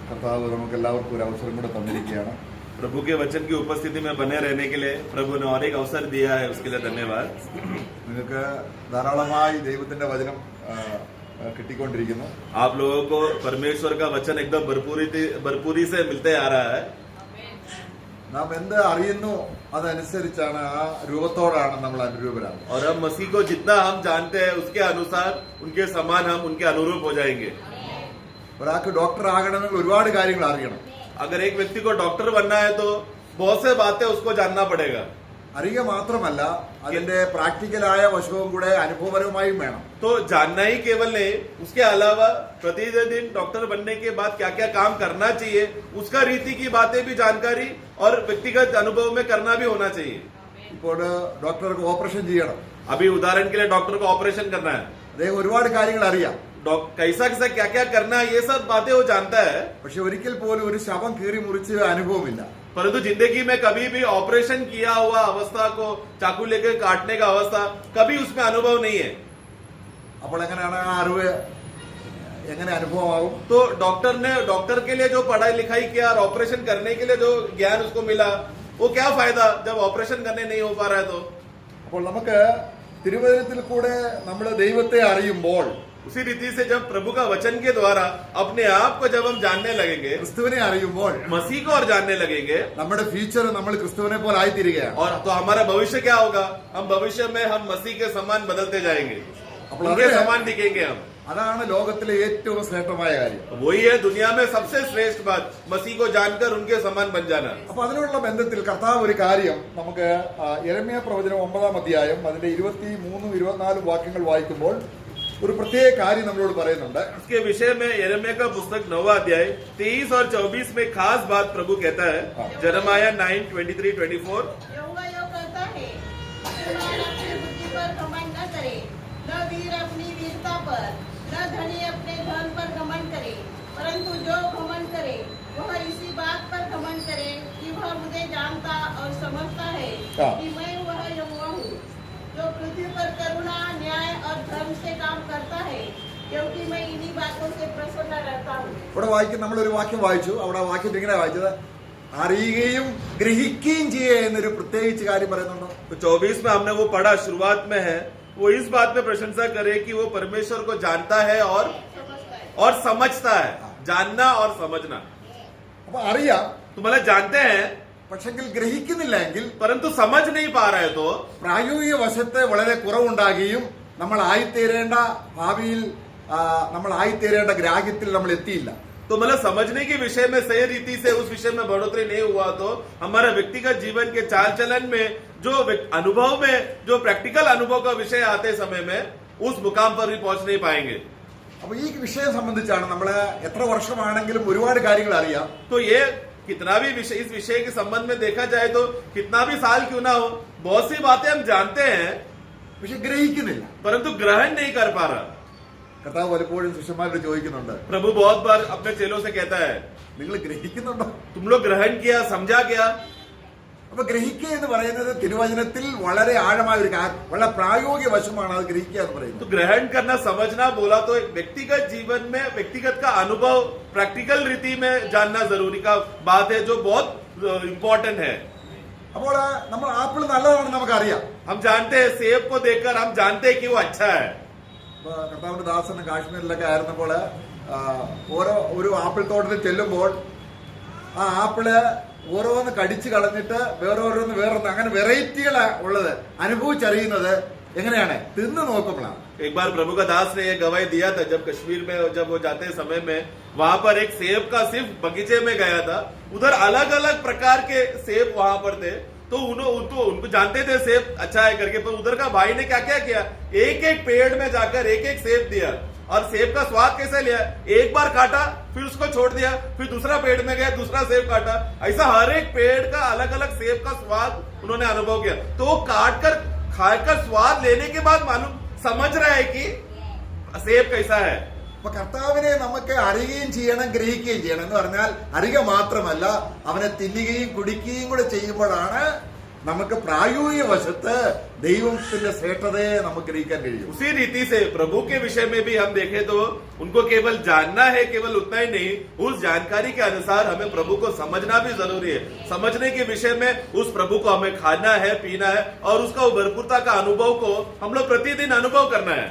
കർത്താവ് നമുക്ക് എല്ലാവർക്കും ഒരു അവസരം കൂടെ തന്നിരിക്കുകയാണ്. प्रभु के वचन की उपस्थिति में बने रहने के लिए प्रभु ने और एक अवसर दिया है, उसके लिए धन्यवाद। നിങ്ങൾക്ക് ധാരാളമായി ദൈവത്തിന്റെ വചനം കിട്ടിക്കൊണ്ടിരിക്കുന്നു. आप लोगों को परमेश्वर का वचन एकदम भरपूरी से मिलते आ रहा है। നാം എന്ത് അറിയുന്നു അതനുസരിച്ചാണ്, ആ രൂപത്തോടാണ് നമ്മൾ അനുരൂപരാകുന്നത്. और हम मसीह को जितना हम जानते हैं उसके अनुसार उनके समान हम उनके अनुरूप हो जाएंगे। ഒരാൾക്ക് ഡോക്ടർ ആകണമെങ്കിൽ ഒരുപാട് കാര്യങ്ങൾ അറിയണം. अगर एक व्यक्ति को डॉक्टर बनना है तो बहुत से बातें उसको जानना पड़ेगा। അറിയുക മാത്രമല്ല, അതിന്റെ പ്രാക്ടിക്കലായ വശവും കൂടെ അനുഭവപരമായും വേണം. तो जानना ही केवल नहीं, उसके अलावा प्रतिदिन डॉक्टर बनने के बाद क्या क्या काम करना चाहिए उसका रीति की बातें भी जानकारी और व्यक्तिगत अनुभव में करना भी होना चाहिए। ഇപ്പോൾ ഡോക്ടർക്ക് ഓപ്പറേഷൻ ചെയ്യണം. अभी उदाहरण के लिए डॉक्टर को ऑपरेशन करना है, അദ്ദേഹം ഒരുപാട് കാര്യങ്ങൾ അറിയാം. कैसा कैसा क्या क्या करना है ये सब बातें वो जानता है, പക്ഷെ ഒരിക്കൽ പോലും ഒരു ശവം കീറി മുറിച്ച് അനുഭവമില്ല. परंतु जिंदगी में कभी भी ऑपरेशन किया हुआ अवस्था को चाकू लेकर काटने का अवस्था कभी उसमें अनुभव नहीं है। അപ്പോൾ എങ്ങനെയാണ് ആ അറിവ് എങ്ങനെ അനുഭവമാകും? तो डॉक्टर के लिए जो पढ़ाई लिखाई किया और ऑपरेशन करने के लिए जो ज्ञान उसको मिला, वो क्या फायदा जब ऑपरेशन करने नहीं हो पा रहा है। तो അപ്പോൾ നമുക്ക് തിരുവചനത്തിൽ കൂടെ നമ്മൾ ദൈവത്തെ അറിയുമ്പോൾ, उसी रीति से जब प्रभु का वचन के द्वारा अपने आप को जब हम जानने लगेंगे, ക്രിസ്തുവിനെ അറിയുമ്പോൾ मसीह को और जानने लगेंगे, നമ്മുടെ ഫ്യൂച്ചർ നമ്മൾ ക്രിസ്തുവിനെ പോലെ ആയിത്തീരുകയാണ്. और तो हमारा भविष्य क्या होगा, हम भविष्य में हम मसीह के समान बदलते जाएंगे, അപ്പോൾ उनके समान दिखेंगे हम। അതാണ് ലോകത്തിലെ ഏറ്റവും ശ്രേഷ്ഠമായ കാര്യം. वही है दुनिया में सबसे श्रेष्ठ बात, मसीह को जानकर उनके समान बन जाना। അപ്പൊ അതിനുള്ള ബന്ധത്തിൽ കർത്താവ് ഒരു കാര്യം നമുക്ക് യെരമ്യ പ്രവചനം 9-ാം അധ്യായം അതിന്റെ 23-24 വാക്യങ്ങൾ വായിക്കുമ്പോൾ ഒരു പ്രത്യേക കാര്യം നമ്മളോട് പറയുന്നുണ്ട്. इसके विषय में यिर्मयाह का पुस्तक 9वां अध्याय 23 और 24 में खास बात प्रभु कहता है। यिर्मयाह 9:23-24 यहोवा यो कहता है, धनवान अपनी बुद्धि पर घमंड न करे, न वीर अपनी वीरता पर, न धनी अपने धन पर घमंड करे, परंतु जो घमंड करे वह इसी बात पर घमंड करे कि वह मुझे जानता और समझता है कि मैं वह यहोवा हूँ, जो पृथ्वी पर करुणा, न्याय और धर्म से काम करता है, क्योंकि मैं इन्हीं बातों से प्रसन्न रहता हूँ। ഇവിടെ വായിക്കും, നമ്മളൊരു വാക്യം വായിച്ചു. അവിടെ ആ വാക്യത്തിൽ ഇങ്ങനെ വായിച്ചത്, അറിയുകയും ഗ്രഹിക്കുകയും ചെയ്യുക എന്നൊരു പ്രത്യേകിച്ച് കാര്യം പറയുന്നുണ്ടോ? तो 24 में हमने वो पढ़ा, शुरुआत में है वो इस बात में प्रशंसा करे कि वो परमेश्वर को जानता है और समझता है। जानना और समझना, അപ്പൊ അറിയാം, तुम्हारा जानते हैं പക്ഷെങ്കിൽ ഗ്രഹിക്കുന്നില്ല എങ്കിൽ, परंतु समझ नहीं पा रहे तो പ്രായോഗിക വശത്തെ വളരെ കുറവുണ്ടാകുകയും നമ്മൾ ആയിത്തീരേണ്ട ഭാവിയിൽ നമ്മൾ ആയിത്തീരേണ്ട ഗ്രാഹ്യത്തിൽ നമ്മൾ എത്തിയില്ല. तो मतलब समझने के विषय में सही रीति से उस विषय में बढ़ोतरी नहीं हुआ तो हमारे व्यक्तिगत जीवन के चाल चलन में जो अनुभव में जो प्रैक्टिकल अनुभव का विषय आते समय में उस मुकाम पर भी पहुंच नहीं पाएंगे। അപ്പൊ ഈ വിഷയം സംബന്ധിച്ചാണ് നമ്മള് എത്ര വർഷമാണെങ്കിലും ഒരുപാട് കാര്യങ്ങൾ അറിയാം. तो ये कितना भी विषय, इस विषय के संबंध में देखा जाए तो कितना भी साल क्यों ना हो, बहुत सी बातें हम जानते हैं പക്ഷെ ഗ്രഹിക്കുന്നില്ല. परंतु ग्रहण नहीं कर पा रहा। കർത്താവ് പലപ്പോഴും ശിഷ്യന്മാരോട് ചോദിക്കുന്നുണ്ട്, प्रभु बहुत बार अपने चेलों से कहता है, നിങ്ങൾ ഗ്രഹിക്കുന്നുണ്ടോ? तुम लोग ग्रहण किया, समझा क्या? അപ്പൊ ഗ്രഹിക്കുക എന്ന് പറയുന്നത് തിരുവചനത്തിൽ വളരെ ആഴമായ ഒരു വളരെ പ്രായോഗിക വശമാണ് അത് ഗ്രഹിക്കുക എന്ന് പറയുന്നത്. तो ग्रहण करना, समझना बोला तो एक व्यक्तिगत जीवन में व्यक्तिगत का अनुभव प्रैक्टिकल रीति में जानना जरूरी का बात है, जो बहुत इम्पोर्टेंट है। അപ്പോൾ നമ്മൾ ആപ്പിൾ നല്ലതാണെന്ന് നമുക്കറിയാം. हम जानते हैं, सेब को देखकर हम जानते हैं कि वो अच्छा है। ഇപ്പൊ കർത്താവിന്റെ ദാസന് കാശ്മീരിലൊക്കെ ആയിരുന്നപ്പോൾ ഒരു ആപ്പിൾ തോട്ടത്തിൽ ചെല്ലുമ്പോൾ ആ ആപ്പിള് ഓരോന്ന് കടിച്ചു കളഞ്ഞിട്ട് വേറൊന്ന് അങ്ങനെ വെറൈറ്റികളാ ഉള്ളത് അനുഭവിച്ചറിയുന്നത് എങ്ങനെയാണ്? തിന്നു നോക്കുമ്പോഴാണ്. एक बार प्रभु का दास ने ये गवाही दिया था, जब कश्मीर में जब वो जाते समय में वहां पर एक सेब का सिर्फ बगीचे में गया था, उधर अलग अलग प्रकार के सेब वहां पर थे। तो उनको जानते थे सेब अच्छा है करके, पर उधर का भाई ने क्या क्या किया, एक एक पेड़ में जाकर एक एक सेब दिया और सेब का स्वाद कैसे लिया, एक बार काटा फिर उसको छोड़ दिया, फिर दूसरा पेड़ में गया दूसरा सेब काटा, ऐसा हर एक पेड़ का अलग अलग सेब का स्वाद उन्होंने अनुभव किया। तो वो काट कर खाकर स्वाद लेने के बाद मालूम समझ रहा है कि सेब कैसा है। അപ്പൊ കർത്താവിനെ നമുക്ക് അറിയുകയും ചെയ്യണം, ഗ്രഹിക്കുകയും ചെയ്യണം എന്ന് പറഞ്ഞാൽ അറിയുക മാത്രമല്ല, അവനെ തിന്നുകയും കുടിക്കുകയും കൂടെ ചെയ്യുമ്പോഴാണ് നമുക്ക് പ്രായോഗിക വശത്ത് ദൈവത്തിന്റെ ശ്രേഷ്ഠതയെ നമുക്ക് ഗ്രഹിക്കാൻ കഴിയും. उसी रीति से प्रभु के विषय में भी हम देखें तो उनको केवल जानना है, केवल उतना ही नहीं, उस जानकारी के अनुसार हमें प्रभु को समझना भी जरूरी है. समझने के विषय में उस प्रभु को हमें खाना है, पीना है और उसका भरपूरता का अनुभव को हम लोग प्रतिदिन अनुभव करना है.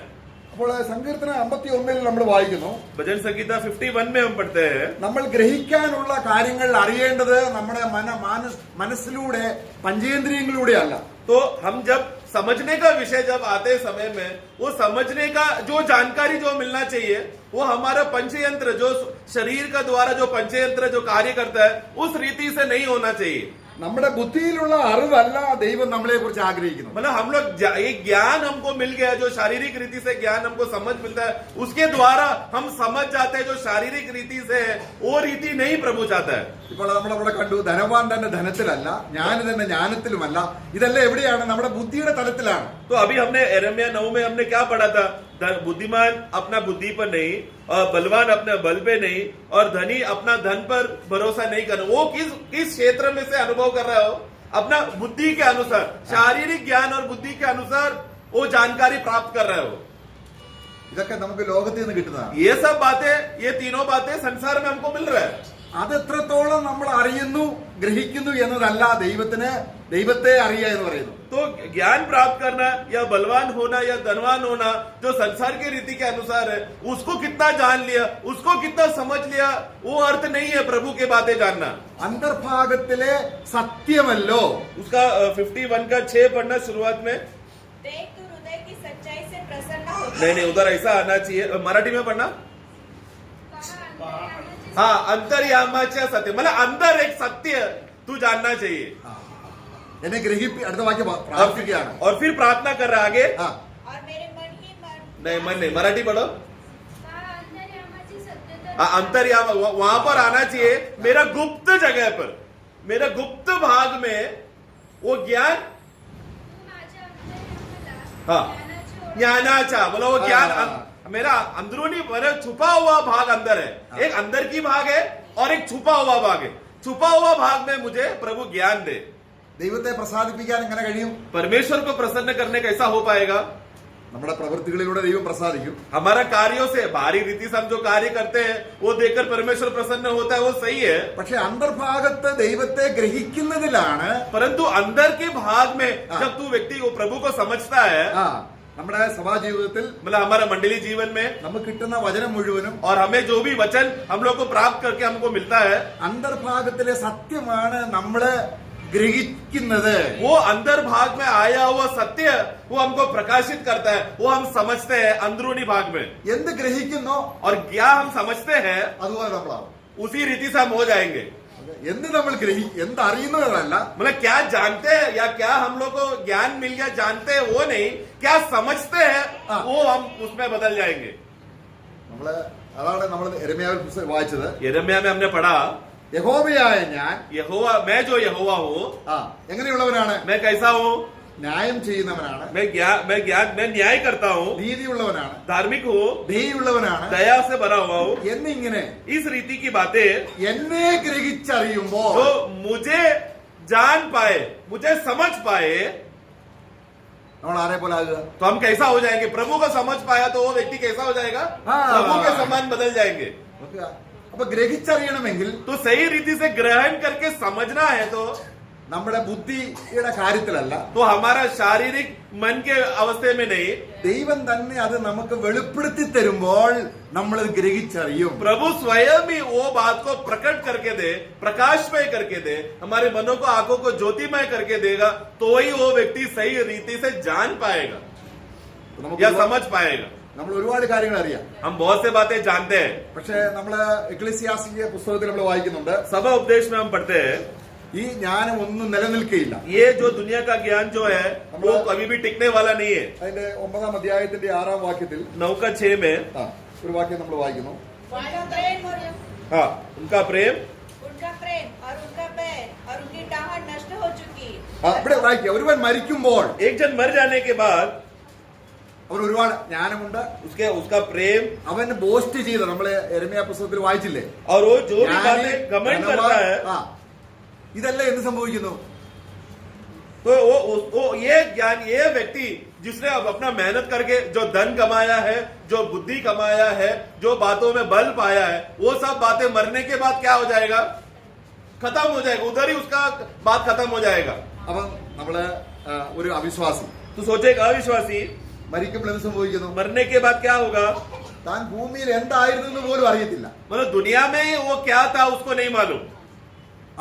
അപ്പോൾ സങ്കീർത്തനം 51 നമ്മൾ വായിക്കുന്നു, भजन संगीता 51 में हम पढ़ते हैं, നമ്മൾ ഗ്രഹിക്കാനുള്ള കാര്യങ്ങൾ അറിയേണ്ടത് നമ്മുടെ മനസ്സിലൂടെ പഞ്ചേന്ദ്രിയങ്ങളിലൂടെയല്ല. तो हम जब समझने का विषय जब आते समय में वो समझने का जो जानकारी जो मिलना चाहिए वो हमारा पंचयंत्र जो शरीर का द्वारा जो पंचयंत्र जो कार्य करता है उस रीति से नहीं होना चाहिए. നമ്മുടെ ബുദ്ധിയിലുള്ള അറിവല്ല ദൈവം നമ്മളെ കുറിച്ച് ആഗ്രഹിക്കുന്നു. मतलब हम लोग एक ज्ञान हमको मिल गया जो शारीरिक रीति से ज्ञान हमको समझ मिलता है उसके द्वारा हम समझ जाते हैं जो शारीरिक रीति से है वो रीति नहीं प्रभु चाहता है. ഇപ്പോൾ നമ്മളവിടെ കണ്ടു, ധനവാൻ തന്നെ ധനത്തിലല്ല, ജ്ഞാനി തന്നെ ജ്ഞാനത്തിലുമല്ല. ഇതെല്ലാം എവിടെയാണ്? നമ്മുടെ ബുദ്ധിയുടെ തലത്തിലാണ്. तो अभी हमने यिर्मयाह 9 में हमने क्या पढ़ा था? बुद्धिमान अपना बुद्धि पर नहीं और बलवान अपने बल पे नहीं और धनी अपना धन पर भरोसा नहीं करना. वो किस क्षेत्र में से अनुभव कर रहे हो? अपना बुद्धि के अनुसार, शारीरिक ज्ञान और बुद्धि के अनुसार वो जानकारी प्राप्त कर रहे हो. ഇതൊക്കെ നമുക്ക് ലോകത്തിൽ നിന്ന് കിട്ടുന്നതാണ്. ये सब बातें, ये तीनों बातें संसार में हमको मिल रहा है. അതെത്രത്തോളം നമ്മൾ അറിയുന്നു ഗ്രഹിക്കുന്നു എന്നതല്ല ദൈവത്തെ അറിയുക എന്ന് പറയുന്നു. तो ज्ञान प्राप्त करना या बलवान होना या धनवान होना जो संसार के रीति के अनुसार है उसको कितना जान लिया, उसको कितना समझ लिया, वो अर्थ नहीं है प्रभु के बातें जानना. അന്തർഭാഗത്തിലെ സത്യമല്ലോ. उसका 51 का 6 पढ़ना शुरुआत में. देख तू हृदय की सच्चाई से प्रसन्न होता है. नहीं उधर ऐसा आना चाहिए. मराठी में पढ़ना. हाँ, अंतर्यामाच्या सत्य मतलब अंदर एक सत्य तू जानना चाहिए. എന്നെ അടുത്ത വാക്യം പ്രാർത്ഥിക്കുകയാണ്. और फिर प्रार्थना कर रहा आगे. ആ, और मेरे मन ही मन नहीं मन नहीं, मराठी पढ़ो. अंतर्याम वहां पर आना चाहिए. मेरा गुप्त जगह पर, मेरा गुप्त भाग में वो ज्ञान. हाँ, ज्ञानाचा बोला वो ज्ञान मेरा अंदरूनी मेरा छुपा हुआ भाग अंदर है. एक अंदर की भाग है और एक छुपा हुआ भाग है. छुपा हुआ भाग में मुझे प्रभु ज्ञान दे. ദൈവത്തെ പ്രസാദിപ്പിക്കാൻ എങ്ങനെ കഴിയും? परमेश्वर को प्रसन्न करने कैसा हो पाएगा? നമ്മുടെ പ്രവൃത്തികളിലൂടെ ദൈവം പ്രസാദിക്കും. हमारा कार्यों से बाहरी रीति से हम जो कार्य करते हैं वो देखकर परमेश्वर प्रसन्न होता है, वो सही है. പക്ഷെ അന്തർഭാഗത്ത് ദൈവത്തെ ഗ്രഹിക്കുന്നതിലാണ് परंतु अंदर के भाग में जब तू व्यक्ति को प्रभु को समझता है, നമ്മുടെ സഭാ ജീവിതത്തിൽ मतलब हमारा मंडली जीवन में നമുക്ക് കിട്ടുന്ന വചനം മുഴുവനും और हमें जो भी वचन हम लोग को प्राप्त करके हमको मिलता है അന്തർഭാഗത്തിലെ സത്യമാണ് നമ്മള് ഗ്രഹിക്കുന്നത്. वो अंदर भाग में आया हुआ सत्य वो हमको प्रकाशित करता है, वो हम समझते हैं अंदरूनी भाग में. എന്ത് ഗ്രഹിക്കുന്നോ और क्या हम समझते हैं അതുപോലെ നമ്മളാവും. उसी रीति से हम हो जाएंगे. എന്ത് നമ്മൾ എന്ത് അറിയുന്നതല്ല, मतलब क्या जानते हैं या क्या हम लोग को ज्ञान मिल गया जानते हैं वो नहीं, क्या समझते हैं वो हम उसमें बदल जाएंगे. അതാണ് നമ്മൾ യിരെമ്യാവിൽ വായിച്ചത്. यिर्मयाह में हमने पढ़ा യഹോവയായ ഞാൻ यहोवा, मैं जो यहोवा हूँ എങ്ങനെയുള്ളവനാണ്? मैं कैसा हूँ? ന്യായം ചെയ്യുന്നവനാണ്, मैं न्याय करता हूँ, നീതിയുള്ളവനാണ്, धार्मिक हूँ, ദയയുള്ളവനാണ് दया से भरा हुआ हूँ. എന്നിങ്ങനെ इस रीति की बातें എന്നെ ഗ്രഹിച്ചറിയുമ്പോൾ जो मुझे जान पाए, मुझे समझ पाए, നമ്മൾ ആരെ പോലെ ആകുക? तो हम कैसा हो जाएंगे? प्रभु को समझ पाया तो वो व्यक्ति कैसा हो जाएगा? प्रभु के समान बदल जाएंगे. അപ്പൊ ഗ്രഹിച്ചറിയണമെങ്കിൽ तो सही रीति से ग्रहण करके समझना है तो നമ്മുടെ ബുദ്ധിയുടെ കാര്യത്തിലല്ല, तो हमारा शारीरिक मन के अवस्थे में नहीं, ദൈവം തന്നെ അത് നമുക്ക് വെളിപ്പെടുത്തി തരുമ്പോൾ നമ്മൾ ഗ്രഹിച്ചറിയും. प्रभु स्वयं ही वो बात को प्रकट करके दे, प्रकाशमय करके दे, हमारे मनों को आंखों को ज्योतिमय करके देगा, तो ही वो व्यक्ति सही रीति से जान पाएगा या समझ पाएगा. നമ്മൾ ഒരുപാട് കാര്യങ്ങൾ അറിയാം, हम बहुत से बातें जानते हैं. പക്ഷെ നമ്മള് എക്ലീസിയാസ്റ്റിക് പുസ്തകത്തിൽ നമ്മൾ വായിക്കുന്നുണ്ട്, सभा उपदेश में हम पढ़ते हैं ഈ ജ്ഞാനം ഒന്നും നിലനിൽക്കുകയില്ല. ये जो दुनिया का ज्ञान जो है वो कभी भी टिकने वाला नहीं है. അതിന്റെ 9-ാം അധ്യായത്തിന്റെ 6-ാം വാക്യത്തിൽ 9:6 में ഒരു വാക്യം നമ്മൾ വായിക്കുന്നു. हाँ, उनका प्रेम और उनका बैर और उनकी डाहट नष्ट हो चुकी. ഇവിടെ വായിക്കുക, ഒരുവൻ മരിക്കുമ്പോൾ एक जन मर जाने के बाद അവൻ ഒരുപാട് ജ്ഞാനമുണ്ട്, उसका प्रेम അവൻ ബോസ്റ്റ് ചെയ്ത നമ്മള് യിരെമ്യാ പുസ്തകത്തിൽ വായിച്ചില്ലേ, और वो जो भी बातें घमंड करता है, ഇതെല്ലാം എന്ത് സംഭവിക്കുന്നു? तो वो ये ज्ञान, ये व्यक्ति जिसने अब अपना मेहनत करके जो धन कमाया है, जो बुद्धि कमाया है, जो बातों में बल पाया है, वो सब बातें मरने के बाद क्या हो जाएगा? खत्म हो जाएगा, उधर ही उसका बात खत्म हो जाएगा। അപ്പം നമ്മള് ഒരു അവിശ്വാസി तो सोचे एक अविश्वासी മരിക്കുമ്പോൾ എന്ത് സംഭവിക്കുന്നു? मरने के बाद क्या होगा? താൻ ഭൂമിയിൽ എന്തായിരുന്നു എന്ന് പോലും അറിയത്തില്ല. मतलब दुनिया में वो क्या था उसको नहीं मालूम।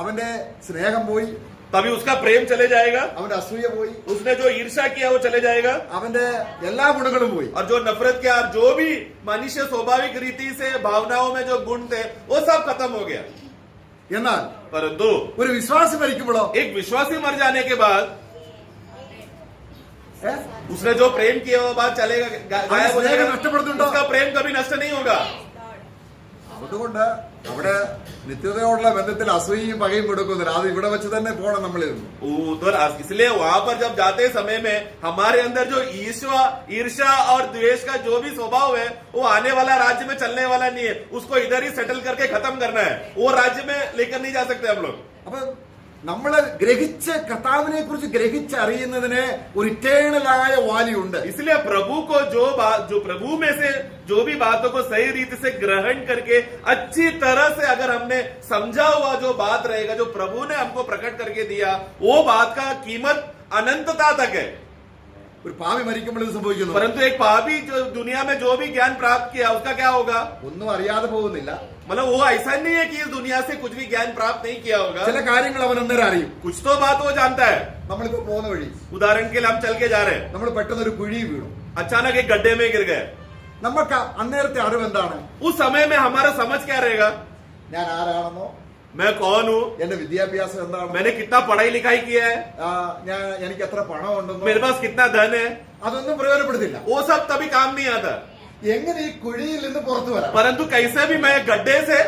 അവന്റെ സ്നേഹം പോയി, तभी उसका प्रेम चले जाएगा, അവന്റെ അസൂയ പോയി, उसने जो ईर्ष्या किया वो चले जाएगा, അവന്റെ എല്ലാ ഗുണങ്ങളും പോയി. और जो नफरत किया और जो भी मनुष्य स्वाभाविक रीति से भावनाओं में जो गुण थे वो सब खत्म हो गया। എന്നാൽ परंतु ഒരു വിശ്വാസി മരിക്കുമ്പോഴോ एक विश्वासी मर जाने के बाद ഏ? उसने जो प्रेम किया वो बात चलेगा, गायब हो स्नेह जाएगा। नष्टപ്പെടുന്നുണ്ടോ? उसका प्रेम कभी नष्ट नहीं होगा। അതുകൊണ്ട് അവിടെ നിത്യതയോടുള്ള ബന്ധത്തിൽ അസൂയയും പകയും കൊടുക്കുന്നില്ല. അത് ഇവിടെ വെച്ച് തന്നെ പോണം നമ്മളിരുന്നു. उधर इसलिए वहां पर जब जाते समय में हमारे अंदर जो ईर्ष्या और द्वेष का जो भी स्वभाव है वो आने वाला राज्य में चलने वाला नहीं है, उसको इधर ही सेटल करके खत्म करना है। वो राज्य में लेकर नहीं जा सकते हम लोग। അപ്പൊ നമ്മള് ഗ്രഹിച്ച് കർത്താവിനെ കുറിച്ച് ഗ്രഹിച്ചറിയുന്നതിന് ഒരു ഇറ്റേണലായ വാല്യൂ ഉണ്ട്. इसलिए प्रभु को जो प्रभु में से जो भी बातों को सही रीति से ग्रहण करके अच्छी तरह से अगर हमने समझा हुआ जो बात रहेगा, जो प्रभु ने हमको प्रकट करके दिया, वो बात का कीमत अनंतता तक है। ഒരു പാപി മരിക്കുമ്പോൾ ഇത് സംഭവിക്കുന്നു. परंतु एक पापी जो दुनिया में जो भी ज्ञान प्राप्त किया उसका क्या होगा? ഒന്നും അറിയാതെ പോകുന്നില്ല. मतलब वो ऐसा नहीं है कि इस दुनिया से कुछ भी ज्ञान प्राप्त नहीं किया होगा, ചില കാര്യങ്ങൾ അവൻ അന്നേരം അറിയും. कुछ तो बात वो जानता है। നമ്മളിപ്പോ പോകുന്ന വഴി उदाहरण के लिए हम चल के जा रहे हैं, നമ്മൾ പെട്ടെന്ന് ഒരു കുഴി വീണു. अचानक एक गड्ढे में गिर गए, നമുക്ക് അന്നേരത്തെ അറിവ് എന്താണ്? उस समय में हमारा समझ क्या रहेगा? ഞാൻ ആരാണെന്നോ, मैं कौन हूँ, എന്റെ വിദ്യാഭ്യാസം എന്താണോ, मैंने कितना पढ़ाई लिखाई किया है, എനിക്ക് എത്ര പണം ഉണ്ടെന്നോ, मेरे पास कितना धन है, അതൊന്നും പ്രയോജനപ്പെടുത്തില്ല. वो सब तभी काम नहीं आता। എങ്ങനെ ഈ കുഴിയിൽ നിന്ന് പുറത്തു വരാം? परंतु कैसे भी मैं गड्ढे से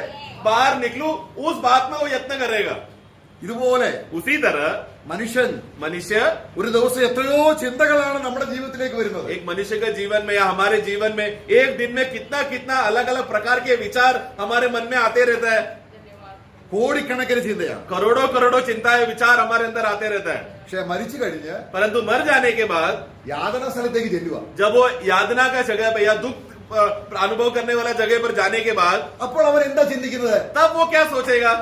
बाहर निकलूं, उस बात में वो यत्न करेगा। ഇതുപോലെ उसी तरह മനുഷ്യൻ मनुष्य ഒരു ദിവസം എത്രയോ ചിന്തകളാണ് നമ്മുടെ ജീവിതത്തിലേക്ക് വരുന്നത്. एक मनुष्य के जीवन में या हमारे जीवन में एक दिन में कितना कितना अलग अलग प्रकार के विचार हमारे मन में आते रहता है। കോടിക്കണക്കിന് ചിന്തയാണ്. करोड़ों करोड़ों चिंताएं विचार हमारे अंदर आते रहता है। പക്ഷെ മരിച്ചു കഴിഞ്ഞ് परंतु मर जाने के बाद യാതന സ്ഥലത്തേക്ക് ചെല്ലുക. जब वो यातना का जगह पे या दुख अनुभव करने वाला जगह पर जाने के बाद അപ്പോൾ അവൻ എന്താ ചിന്തിക്കുന്നത്? तब वो क्या सोचेगा?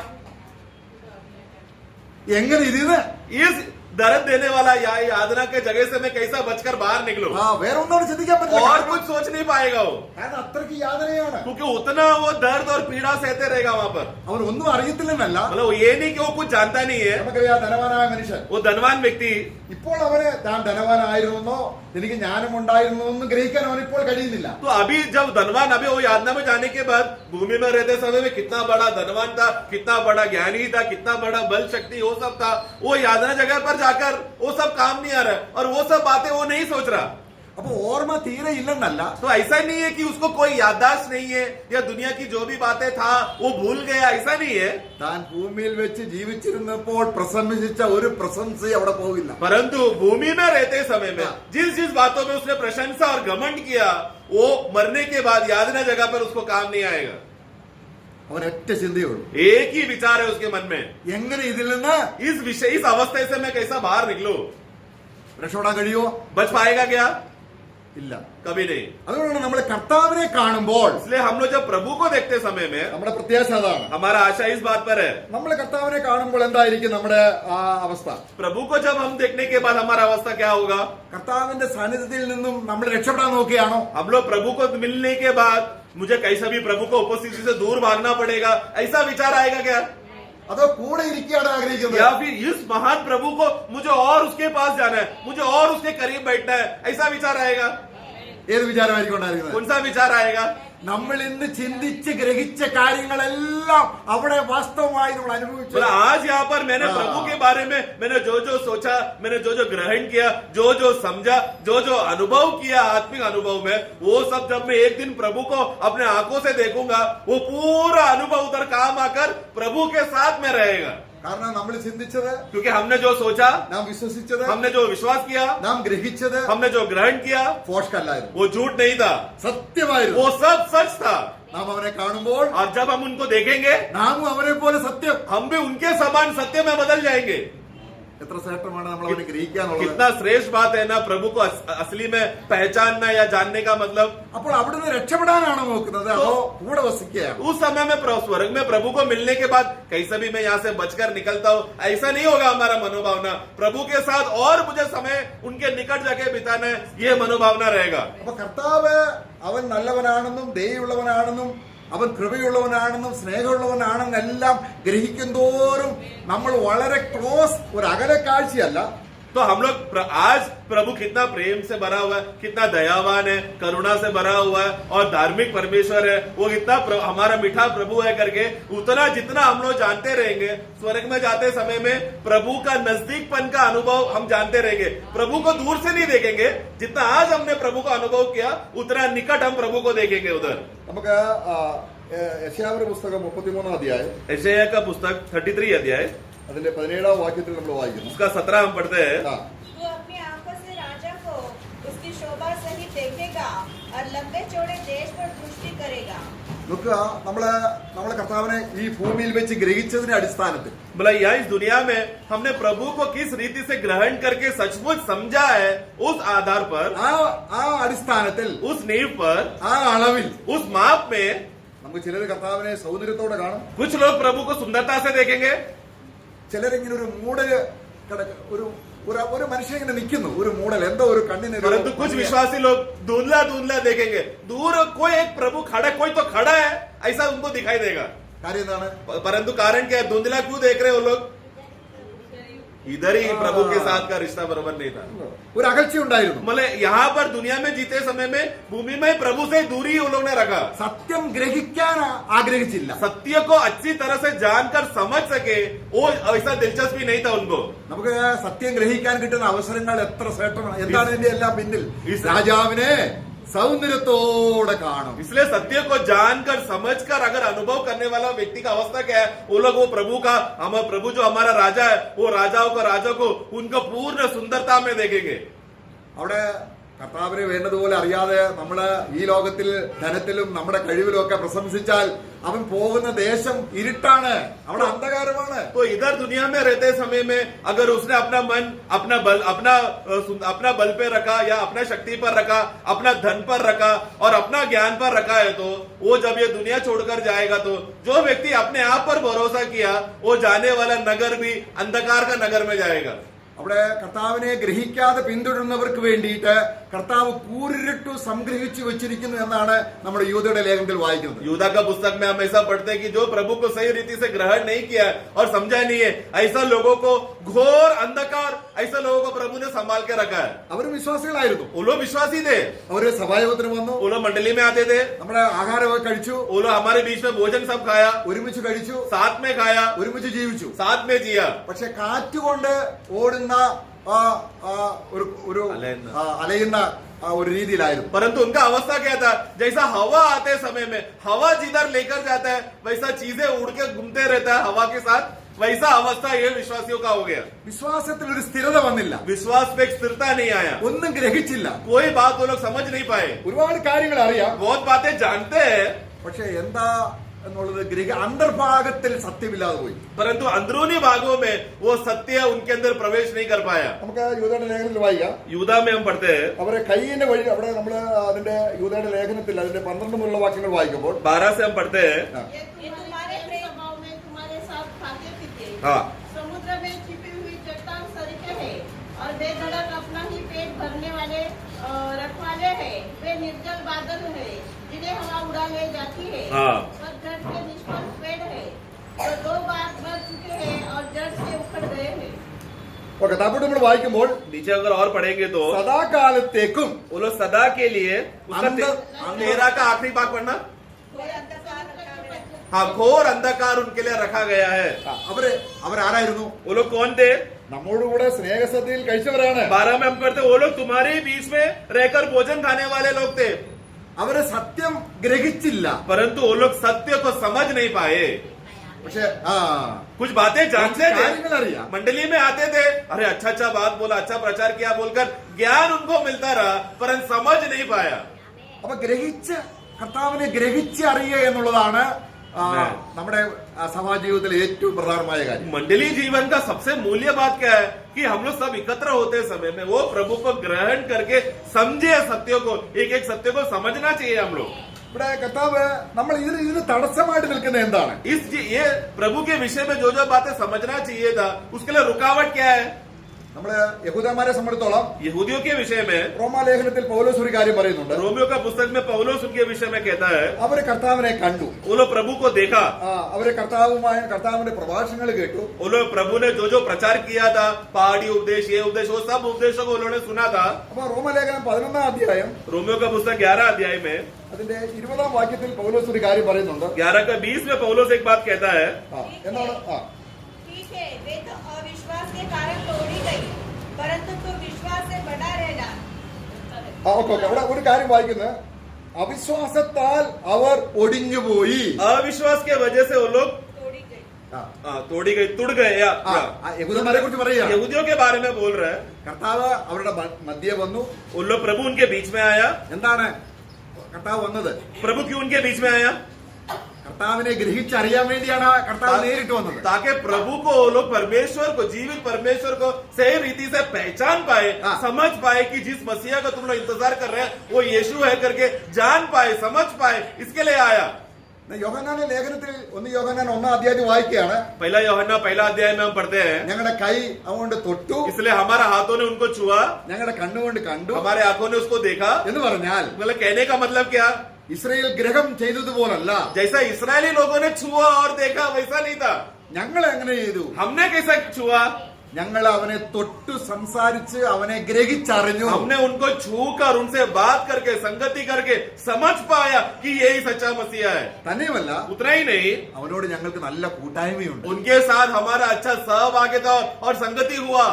എങ്ങനെ ഇതിന്ന് इस दर्द देने वाला या यातना के जगह से मैं कैसा बचकर बाहर निकलूं? വേറെ ഒന്നും അവന് ചിന്തിക്കാൻ പറ്റില്ല. और कुछ सोच नहीं पाएगा वो, കാരണം അത്രയ്ക്ക് യാതനയാണ്. क्योंकि उतना वो दर्द और पीड़ा सहते रहेगा वहां पर। അവൻ ഒന്നും അറിയത്തില്ലെന്നല്ല. मतलब ये नहीं कि वो कुछ जानता नहीं है। നമുക്കറിയാം ധനവാനായ മനുഷ്യൻ वो धनवान व्यक्ति ഇപ്പോൾ അവന് താൻ ധനവാനായിരുന്നോ എനിക്ക് ജ്ഞാനമുണ്ടായിരുന്നോ എന്ന് ഗ്രഹിക്കാൻ അവൻ ഇപ്പോൾ കഴിയുന്നില്ല. तो अभी जब धनवान, अभी वो यातना में जाने के बाद भूमि में रहते समय में कितना बड़ा धनवान था, कितना बड़ा ज्ञानी था, कितना बड़ा बल शक्ति वो सब था, वो यातना जगह पर जाकर वो सब काम नहीं आ रहा है और वो सब बातें वो नहीं सोच रहा। അപ്പൊ ഓർമ്മ തീരെ ഇല്ലെന്നല്ല. तो ऐसा नहीं है कि उसको कोई याददाश्त नहीं है या दुनिया की जो भी बातें था वो भूल गया, ऐसा नहीं है। താൻ ഭൂമിയിൽ വെച്ച് ജീവിച്ചിരുന്നപ്പോൾ പ്രശംസിച്ച ഒരു പ്രശംസ അവിടെ പോകില്ല. परंतु भूमि में रहते समय में जिस जिस बातों में उसने प्रशंसा और घमंड किया, वो मरने के बाद यादना जगह पर उसको काम नहीं आएगा। അവൻ ഒറ്റ ചിന്തയുള്ളൂ, एक ही विचार है उसके मन में, എങ്ങനെ ഇതിൽ നിന്ന് इस अवस्था से मैं कैसा बाहर निकलूं? രക്ഷപ്പെടാൻ കഴിയുമോ? बच पाएगा क्या? ഇല്ല. कभी नहीं। അതുകൊണ്ടാണ് നമ്മൾ കർത്താവിനെ കാണുമ്പോൾ इसलिए हम लोग जब प्रभु को देखते समय में നമ്മുടെ പ്രത്യാശ അതാണ്. हमारा आशा इस बात पर है, നമ്മൾ കർത്താവിനെ കാണുമ്പോൾ എന്തായിരിക്കും നമ്മുടെ അവസ്ഥ? प्रभु को जब हम देखने के बाद हमारा अवस्था क्या होगा? കർത്താവിന്റെ സാന്നിധ്യത്തിൽ നിന്നും നമ്മൾ രക്ഷപ്പെടാൻ നോക്കുകയാണോ? हम लोग प्रभु को मिलने के बाद मुझे कैसा भी प्रभु को उपस्थिति से दूर भागना पड़ेगा, ऐसा विचार आएगा क्या? അതോ കൂടെ ഇരിക്കുകയാണ് ആഗ്രഹിക്കുന്നത്? या फिर इस महान प्रभु को मुझे और उसके पास जाना है, मुझे और उसके करीब बैठना है, ऐसा विचार आएगा? ഏത് വിചാരമായിരിക്കും ഉണ്ടായിരുന്നത്? कौन सा विचार आएगा? നമ്മൾ ഇന്ന് ചിന്തിച്ച് ഗ്രഹിച്ച കാര്യങ്ങളെല്ലാം അവിടെ വാസ്തവമായി നമ്മൾ അനുഭവിച്ചു. बोला आज यहाँ पर मैंने प्रभु के बारे में मैंने जो जो सोचा, मैंने जो जो ग्रहण किया, जो जो समझा, जो जो अनुभव किया आत्मिक अनुभव में, वो सब जब मैं एक दिन प्रभु को अपने आंखों से देखूंगा, वो पूरा अनुभव उधर काम आकर प्रभु के साथ में रहेगा। കാരണം നമ്മൾ ചിന്തിച്ചത്, क्योंकि हमने जो सोचा, നാം വിശ്വസിച്ചത്, हमने जो विश्वास किया, നാം ഗ്രഹിച്ചത് हमने जो ग्रहण किया, ഫോഷ്കല്ലായിരുന്നു, वो झूठ नहीं था, സത്യമായിരുന്നു. वो सब सच था। നാം അവനെ കാണുമ്പോൾ और जब हम उनको देखेंगे, നാമും അവനെ പോലെ സത്യം. हम भी उनके समान सत्य में बदल जाएंगे। എത്ര ശ്രേഷ്ഠമാണ് നമ്മൾ അവനെ ഗ്രഹിക്കാനുള്ളത്. कितना श्रेष्ठ बात है ना प्रभु को असली में पहचानना या जानने का मतलब. അപ്പോൾ അവിടുന്ന് രക്ഷപ്പെടാനാണോ നോക്കുന്നത് അതോ കൂടെ വസിക്കുകയാണ്? उस समय में स्वर्ग में प्रभु को मिलने के बाद कैसे भी मैं यहाँ से बचकर निकलता हूँ ऐसा नहीं होगा हमारा मनोभावना. प्रभु के साथ और मुझे समय उनके निकट जाके बिताना है ये मनोभावना रहेगा. അപ്പൊ കർത്താവ് അവൻ നല്ലവനാണെന്നും ദയയുള്ളവനാണെന്നും അവൻ കൃപയുള്ളവനാണെന്നും സ്നേഹമുള്ളവനാണെന്നും എല്ലാം ഗ്രഹിക്കും തോറും നമ്മൾ വളരെ ക്ലോസ് ഒരു അകലെ കാഴ്ചയല്ല. तो हम लोग आज प्रभु कितना प्रेम से भरा हुआ है, कितना दयावान है, करुणा से भरा हुआ है और धार्मिक परमेश्वर है, वो कितना हमारा मीठा प्रभु है करके उतना जितना हम लोग जानते रहेंगे स्वर्ग में जाते समय में प्रभु का नजदीकपन का अनुभव हम जानते रहेंगे. प्रभु को दूर से नहीं देखेंगे. जितना आज हमने प्रभु का अनुभव किया उतना निकट हम प्रभु को देखेंगे. उधर നമുക്ക് യെശയ്യാവിന്റെ പുസ്തകം 33 അധ്യായം यशायाह का पुस्तक 33 अध्याय അതിന്റെ 17 വാക്യത്തിൽ നമ്മൾ വായിക്കുന്നു. उसका 17 हम पढ़ते हैं. तू अपनी आंखों से राजा को उसकी शोभा सहित देखेगा और लंबे चौड़े देश पर दृष्टि करेगा. നോക്കുക, നമ്മളെ കർത്താവിനെ ഈ ഭൂമിയിൽ വെച്ച് ഗ്രഹിച്ചതിന്റെ അടിസ്ഥാനത്തിൽ बोला यहाँ इस दुनिया में हमने प्रभु को किस रीति से ग्रहण करके सचमुच समझा है उस आधार पर ആ അടിസ്ഥാനത്തിൽ उस नींव पर ആ അളവിൽ उस माप में നമുക്ക് ചിലർ കർത്താവിനെ സൗന്ദര്യത്തോടെ കാണും. कुछ लोग प्रभु को सुंदरता से देखेंगे. ചിലരിങ്ങനെ ഒരു മൂടല് ഒരു മനുഷ്യൻ ഇങ്ങനെ നിൽക്കുന്നു, ഒരു മൂടൽ എന്തോ ഒരു കണ്ണിന് ഒരു परंतु कुछ विश्वासी लोग धुंधला धुंधला देखेंगे. दूर कोई एक प्रभु खड़ा कोई तो खड़ा है ऐसा उनको दिखाई देगा. കാര്യം എന്താണ്? परंतु कारण क्या है? धुंधला क्यों देख रहे हो लोग? इधर ही प्रभु के साथ का रिश्ता बराबर नहीं था. ഒരു അകൽച്ച ഉണ്ടായിരുന്നു. मतलब यहाँ पर दुनिया में जीते समय में भूमि में प्रभु से दूरी उन लोगों ने रखा. സത്യം ഗ്രഹിക്കാൻ ആഗ്രഹിച്ചില്ല. सत्य को अच्छी तरह से जानकर समझ सके वो ऐसा दिलचस्पी नहीं था उनको. നമുക്ക് സത്യം ഗ്രഹിക്കാൻ കിട്ടുന്ന അവസരങ്ങൾ എത്ര ശ്രേഷ്ഠമാണ്. എന്താണ് ഇതിന്റെ എല്ലാം പിന്നിൽ? രാജാവിനെ सौंदर्यത്തോടെ കാണും. इसलिए सत्य को जानकर समझकर अगर अनुभव करने वाला व्यक्ति का अवस्था क्या है, वो लोग वो प्रभु का प्रभु जो हमारा राजा है वो राजा को उनको पूर्ण सुंदरता में देखेंगे. അവിടെ കർത്താവിനെ വേണ്ടതുപോലെ അറിയാതെ നമ്മള് ഈ ലോകത്തിൽ ധനത്തിലും നമ്മുടെ കഴിവിലും ഒക്കെ പ്രശംസിച്ചാൽ അവൻ പോകുന്ന ദേശം ഇരുട്ടാണ്, അവിടെ അന്ധകാരമാണ്. तो इधर दुनिया में रहते समय में अगर उसने अपना मन अपना बल पे रखा या अपना शक्ति पर रखा, अपना धन पर रखा और अपना ज्ञान पर रखा है तो वो जब ये दुनिया छोड़कर जाएगा तो जो व्यक्ति अपने आप पर भरोसा किया वो जाने वाला नगर भी अंधकार का नगर में जाएगा. അവിടെ കർത്താവിനെ ഗ്രഹിക്കാതെ പിന്തുടരുന്നവർക്ക് വേണ്ടിയിട്ട് കർത്താവ് കൂരിരുട്ടു സംഗ്രഹിച്ചു വെച്ചിരിക്കുന്നു എന്നാണ് നമ്മുടെ യൂദയുടെ ലേഖനത്തിൽ വായിക്കുന്നത്. यूदा का पुस्तक में हम ऐसा पढ़ते हैं कि जो प्रभु को सही रीति से ग्रहण नहीं किया और समझा नहीं है ऐसा लोगों को घोर अंधकार ऐसा लोगों को प्रभु ने संभाल के रखा है. അവരും വിശ്വാസികളായിരുന്നു. वो लोग विश्वासी थे. അവര് സഭായോഗത്തിന് വന്നു, वो लोग मंडली में आते थे, നമ്മുടെ ആഹാരമൊക്കെ കഴിച്ചു, वो लोग हमारे बीच में भोजन सब खाया, ഒരുമിച്ച് കഴിച്ചു, साथ में खाया, ഒരുമിച്ച് ജീവിച്ചു. साथ में जिया. പക്ഷെ കാറ്റുകൊണ്ട് ഓടുന്ന ഒരു അലയുന്ന ഒരു രീതിയിലായിരുന്നു. परंतु उनका अवस्था क्या था? जैसा हवा आते समय में हवा जिधर लेकर जाता है वैसा चीजें उड़ के घूमते रहता है हवा के साथ, वैसा अवस्था ये विश्वासियों का हो गया. വിശ്വാസത്തിൽ ഒരു സ്ഥിരത വന്നില്ല, विश्वास पे एक स्थिरता नहीं आया, ഒന്നും ഗ്രഹിച്ചില്ല. कोई बात वो लोग समझ नहीं पाए. ഒരുപാട് കാര്യങ്ങൾ അറിയാം, बहुत बातें जानते हैं പക്ഷെ എന്താ എന്നുള്ളത് അന്തർഭാഗത്തിൽ സത്യമില്ലാതെ പോയി. परंतु अंदरूनी भागों में वो सत्य उनके अंदर प्रवेश नहीं कर पाया. നമുക്ക് യൂദയുടെ ലേഖനത്തിൽ വായിക്കാം. यूदा में हम पढ़ते हैं അവരെ കയ്യിന്റെ വഴി അവിടെ നമ്മള് അതിന്റെ യൂദയുടെ ലേഖനത്തിൽ അതിന്റെ 12 മുതലുള്ള വാക്യങ്ങൾ വായിക്കുമ്പോൾ 12 से हम पढ़ते हैं. ये तुम्हारे स्वभाव में तुम्हारे साथ खाते पीते, हाँ. समुद्र में छिपी हुई चट्टान सरीखे है और बेधड़क अपना ही पेट भरने वाले रखवाले है. वे निर्जल बादल है जिन्हें हवा उड़ा ले जाती है. हाँ. पतझड़ के निष्फल पेड़ है जो 2 बार मर चुके हैं और जड़ से उखड़ गए हैं. ഓക്കെ, താപ്പോട്ട് നമ്മൾ വായിക്കുമ്പോൾ नीचे अगर और पढ़ेंगे तो സദാകാലത്തേക്കും वो लोग सदा के लिए उसका अंदर- 13 का आखिरी भाग पढ़ना. कोई अंधकार रखा गया. हाँ, घोर अंधकार उनके लिए रखा गया है. അവരാരായിരുന്നു? वो लोग कौन थे? നമ്മോടുകൂടെ സ്നേഹസദ്യയിൽ കഴിച്ചവരാണ്. 12 में हम पढ़ते वो लोग तुम्हारे बीच में रहकर भोजन खाने वाले लोग थे. അവര് സത്യം ഗ്രഹിച്ചില്ല, परंतु वो लोग सत्य को समझ नहीं पाए. പക്ഷെ कुछ बातें जानते കാര്യങ്ങൾ थे, അറിയാം. मंडली में आते थे, अरे अच्छा बात बोला, अच्छा प्रचार किया बोलकर ज्ञान उनको मिलता रहा परंतु समझ नहीं पाया. അപ്പൊ കർത്താവിനെ ഗ്രഹിച്ച് അറിയുക എന്നുള്ളതാണ് നമ്മുടെ സഭാ ജീവിതത്തിലെ ഏറ്റവും പ്രധാനമായ കാര്യം. मंडली जीवन का सबसे मूल्य बात क्या है कि हम लोग सब एकत्र होते समय में वो प्रभु को ग्रहण करके समझे सत्यों को, एक एक सत्य को समझना चाहिए हम लोग. ഇവിടെ കർത്താവ് നമ്മൾ ഇതിന് തടസ്സമായിട്ട് നിൽക്കുന്ന എന്താണ്? ये प्रभु के विषय में जो बातें समझना चाहिए था उसके लिए रुकावट क्या है? നമ്മള് യഹൂദന്മാരെ സംബന്ധിച്ചോളം यहूदियों के विषय में റോമാലേഖനത്തിൽ പൗലോസ് ഒരു കാര്യം പറയുന്നുണ്ട്. रोमियो का पुस्तक में पौलुस उनके विषय में कहता है അവര് കർത്താവിനെ കണ്ടു, वो लोग प्रभु को देखा, അവര് കർത്താവിന്റെ പ്രഭാഷണങ്ങൾ കേട്ടു. वो लोग प्रभु ने जो प्रचार किया था, पहाड़ी उपदेश, ये उपदेश, वो सब उपदेशों को उन्होंने सुना था. അപ്പൊ റോമാലേഖനം 11-ാം അധ്യായം रोमियो का पुस्तक 11 अध्याय में അതിന്റെ 20-ാം വാക്യത്തിൽ പൗലോസ് ഒരു കാര്യം പറയുന്നുണ്ട്. 11 का 20 में पौलुस एक बात कहता है. എന്താണ്? ठीक है, वे तो अविश्वास के कारण तोड़ी गई, परंतु तू विश्वास से बना रहना. ഓക്കെ അവിടെ ഒരു കാര്യം വായിക്കുന്നത്, അവിശ്വാസത്താൽ അവർ ഒടിഞ്ഞുപോയി. अविश्वास के वजह से वो लोग तोड़ी गई. तोड़ी गई, तुड़ गए. യഹൂദന്മാരെ കുറിച്ച് പറയുക. यहूदियों के बारे में बोल रहे हैं. കർത്താവ് അവരുടെ മധ്യേ വന്നു. उन लोग प्रभु उनके बीच में आया. എന്താണ് കർത്താവ് വന്നത്? प्रभु क्यों उनके बीच में आया? കർത്താവിനെ ഗ്രഹിച്ചറിയാൻ വേണ്ടിയാണ് കർത്താവ് നേരിട്ട് വന്നത്. ताकि प्रभु को वो लोग परमेश्वर को, जीवित परमेश्वर को सही रीति से पहचान पाए, समझ पाए कि जिस मसीहा का तुम लोग इंतजार कर रहे हैं वो यीशु है करके जान पाए, समझ पाए, इसके लिए आया. യോഹന്നാന്റെ ലേഖനത്തിൽ 1 യോഹന്നാൻ 1-ാം അധ്യായത്തിൽ വായിക്കുകയാണ്, पहला यूहन्ना पहला अध्याय में हम पढ़ते हैं, ഞങ്ങളുടെ കൈ അതുകൊണ്ട് തൊട്ടു, इसलिए हमारा हाथों ने उनको छुआ, ഞങ്ങളുടെ കണ്ണുകൊണ്ട് കണ്ടു हमारे आंखों ने उसको देखा. എന്ന് പറഞ്ഞാൽ मतलब कहने का मतलब क्या? ഇസ്രയേൽ ഗ്രഹം ചെയ്തതുപോലല്ല, जैसा इस्राएली लोगों ने छुआ और देखा वैसा नहीं था. ഞങ്ങൾ എങ്ങനെ ചെയ്തു? हमने कैसा छुआ? ഞങ്ങൾ അവനെ തൊട്ടു സംസാരിച്ച് അവനെ ഗ്രഹിച്ചറിഞ്ഞു. हमने उनको छूकर उनसे बात करके संगति करके समझ पाया कि यही सच्चा मसीहा है. തന്നെയുമല്ല, उतना ही नहीं, അവനോട് ഞങ്ങൾക്ക് നല്ല കൂട്ടായ്മയുണ്ട്. उनके साथ हमारा अच्छा सहभागिता और संगति हुआ.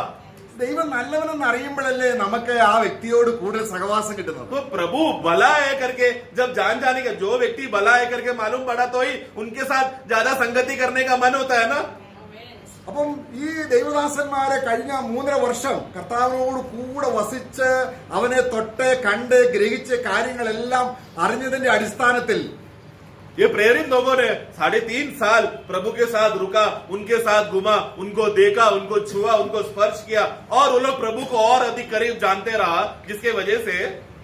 ദൈവം നല്ലവനെന്ന് അറിയുമ്പോഴല്ലേ നമുക്ക് ആ വ്യക്തിയോട് കൂടുതൽ സഹവാസം കിട്ടുന്നത്. तो प्रभु भला है करके जब जान जाने का, जो व्यक्ति भला है करके मालूम पड़ा तो ही उनके साथ ज्यादा संगति करने का मन होता है ना. അപ്പം ഈ ദൈവദാസന്മാരെ കഴിഞ്ഞ 3.5 വർഷം കർത്താവിനോട് കൂടെ വസിച്ച് അവനെ തൊട്ട് കണ്ട് ഗ്രഹിച്ച് കാര്യങ്ങളെല്ലാം അറിഞ്ഞതിന്റെ അടിസ്ഥാനത്തിൽ ये प्रेरित लोगों ने 3.5 साल प्रभु के साथ रुका, उनके साथ घुमा, उनको देखा, उनको छुआ, उनको स्पर्श किया और वो लोग प्रभु को और अधिक करीब जानते रहा, जिसके वजह से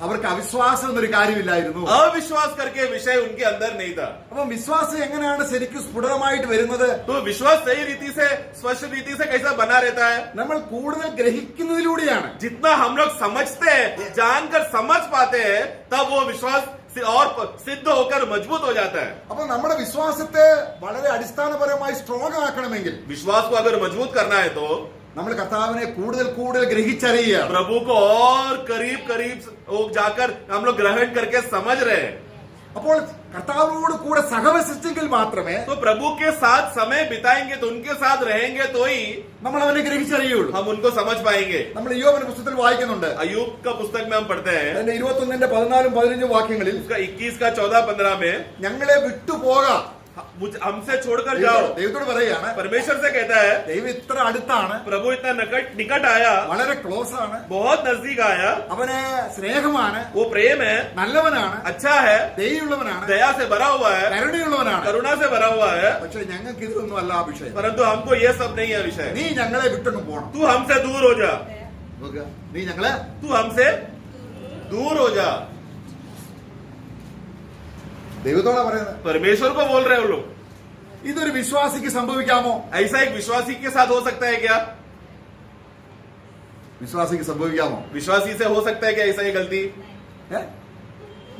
അവർക്ക് അവിശ്വാസം എന്നൊരു കാര്യമില്ലായിരുന്നു. अविश्वास करके विषय उनके अंदर नहीं था. അപ്പം വിശ്വാസം എങ്ങനെയാണ് ശരിക്കും സ്ഫുടമായിട്ട് വരുന്നത്? तो विश्वास सही रीति से, स्पष्ट रीति से कैसा बना रहता है? നമ്മൾ കൂടുതൽ ഗ്രഹിക്കുന്നതിലൂടെയാണ്. जितना हम लोग समझते हैं, जानकर समझ पाते हैं, तब वो विश्वास और सिद्ध होकर मजबूत हो जाता है. അപ്പൊ നമ്മുടെ വിശ്വാസത്തെ വളരെ അടിസ്ഥാനപരമായി സ്ട്രോങ് ആക്കണമെങ്കിൽ विश्वास को अगर मजबूत करना है तो നമ്മൾ കർത്താവിനെ കൂടുതൽ ഗ്രഹിച്ചറിയുക. प्रभु को और करीब जाकर हम लोग ग्रहण करके समझ रहे हैं. അപ്പോൾ കർത്താവിനോട് കൂടെ സഹവസിച്ചെങ്കിൽ മാത്രമേ तो प्रभु के साथ समय बिताएंगे, तो उनके साथ रहेंगे तो ही നമ്മൾ അവനെ ഗ്രഹിച്ചറിയുള്ളൂ. हम उनको समझ पाएंगे. നമ്മൾ യോബിന്റെ പുസ്തകത്തിൽ വായിക്കുന്നുണ്ട്. अय्यूब का पुस्तक में हम पढ़ते हैं, അതിന്റെ 21-ന്റെ 14-15 വാക്യങ്ങളിൽ उसका 21 का 14-15 में ഞങ്ങളെ വിട്ടുപോകാം, हमसे छोड़कर जाओ. ദൈവത്തോട് പറയുകയാണ്. परमेश्वर से कहता है, ദൈവം ഇത്ര അടുത്താണ്, प्रभु इतना निकट आया, വളരെ ക്ലോസ് ആണ്, बहुत नजदीक आया, അവന് സ്നേഹമാണ്, वो प्रेम है, നല്ലവനാണ്, अच्छा है, ദയുള്ളവനാണ്, दया से भरा हुआ है, കരുണയുള്ളവനാണ്. करुणा से भरा हुआ है. പക്ഷെ ഞങ്ങൾക്ക് ഇതൊന്നും അല്ല ആ വിഷയം. परंतु हमको ये सब नहीं है विषय. നീ ഞങ്ങളെ വിട്ടൊന്ന് പോണം. तू हमसे दूर हो जा, നോക്കുക, നീ ഞങ്ങളെ तू हमसे दूर हो जा. ദൈവത്തോടാ പറയുന്നത്. परमेश्वर को बोल रहे हो लोग. ഇതൊരു വിശ്വാസിക്ക് സംഭവിക്കാമോ? ऐसा एक विश्वासी के साथ हो सकता है क्या? വിശ്വാസിക്ക് സംഭവിക്കാമോ? विश्वासी से हो सकता है क्या ऐसा ही गलती?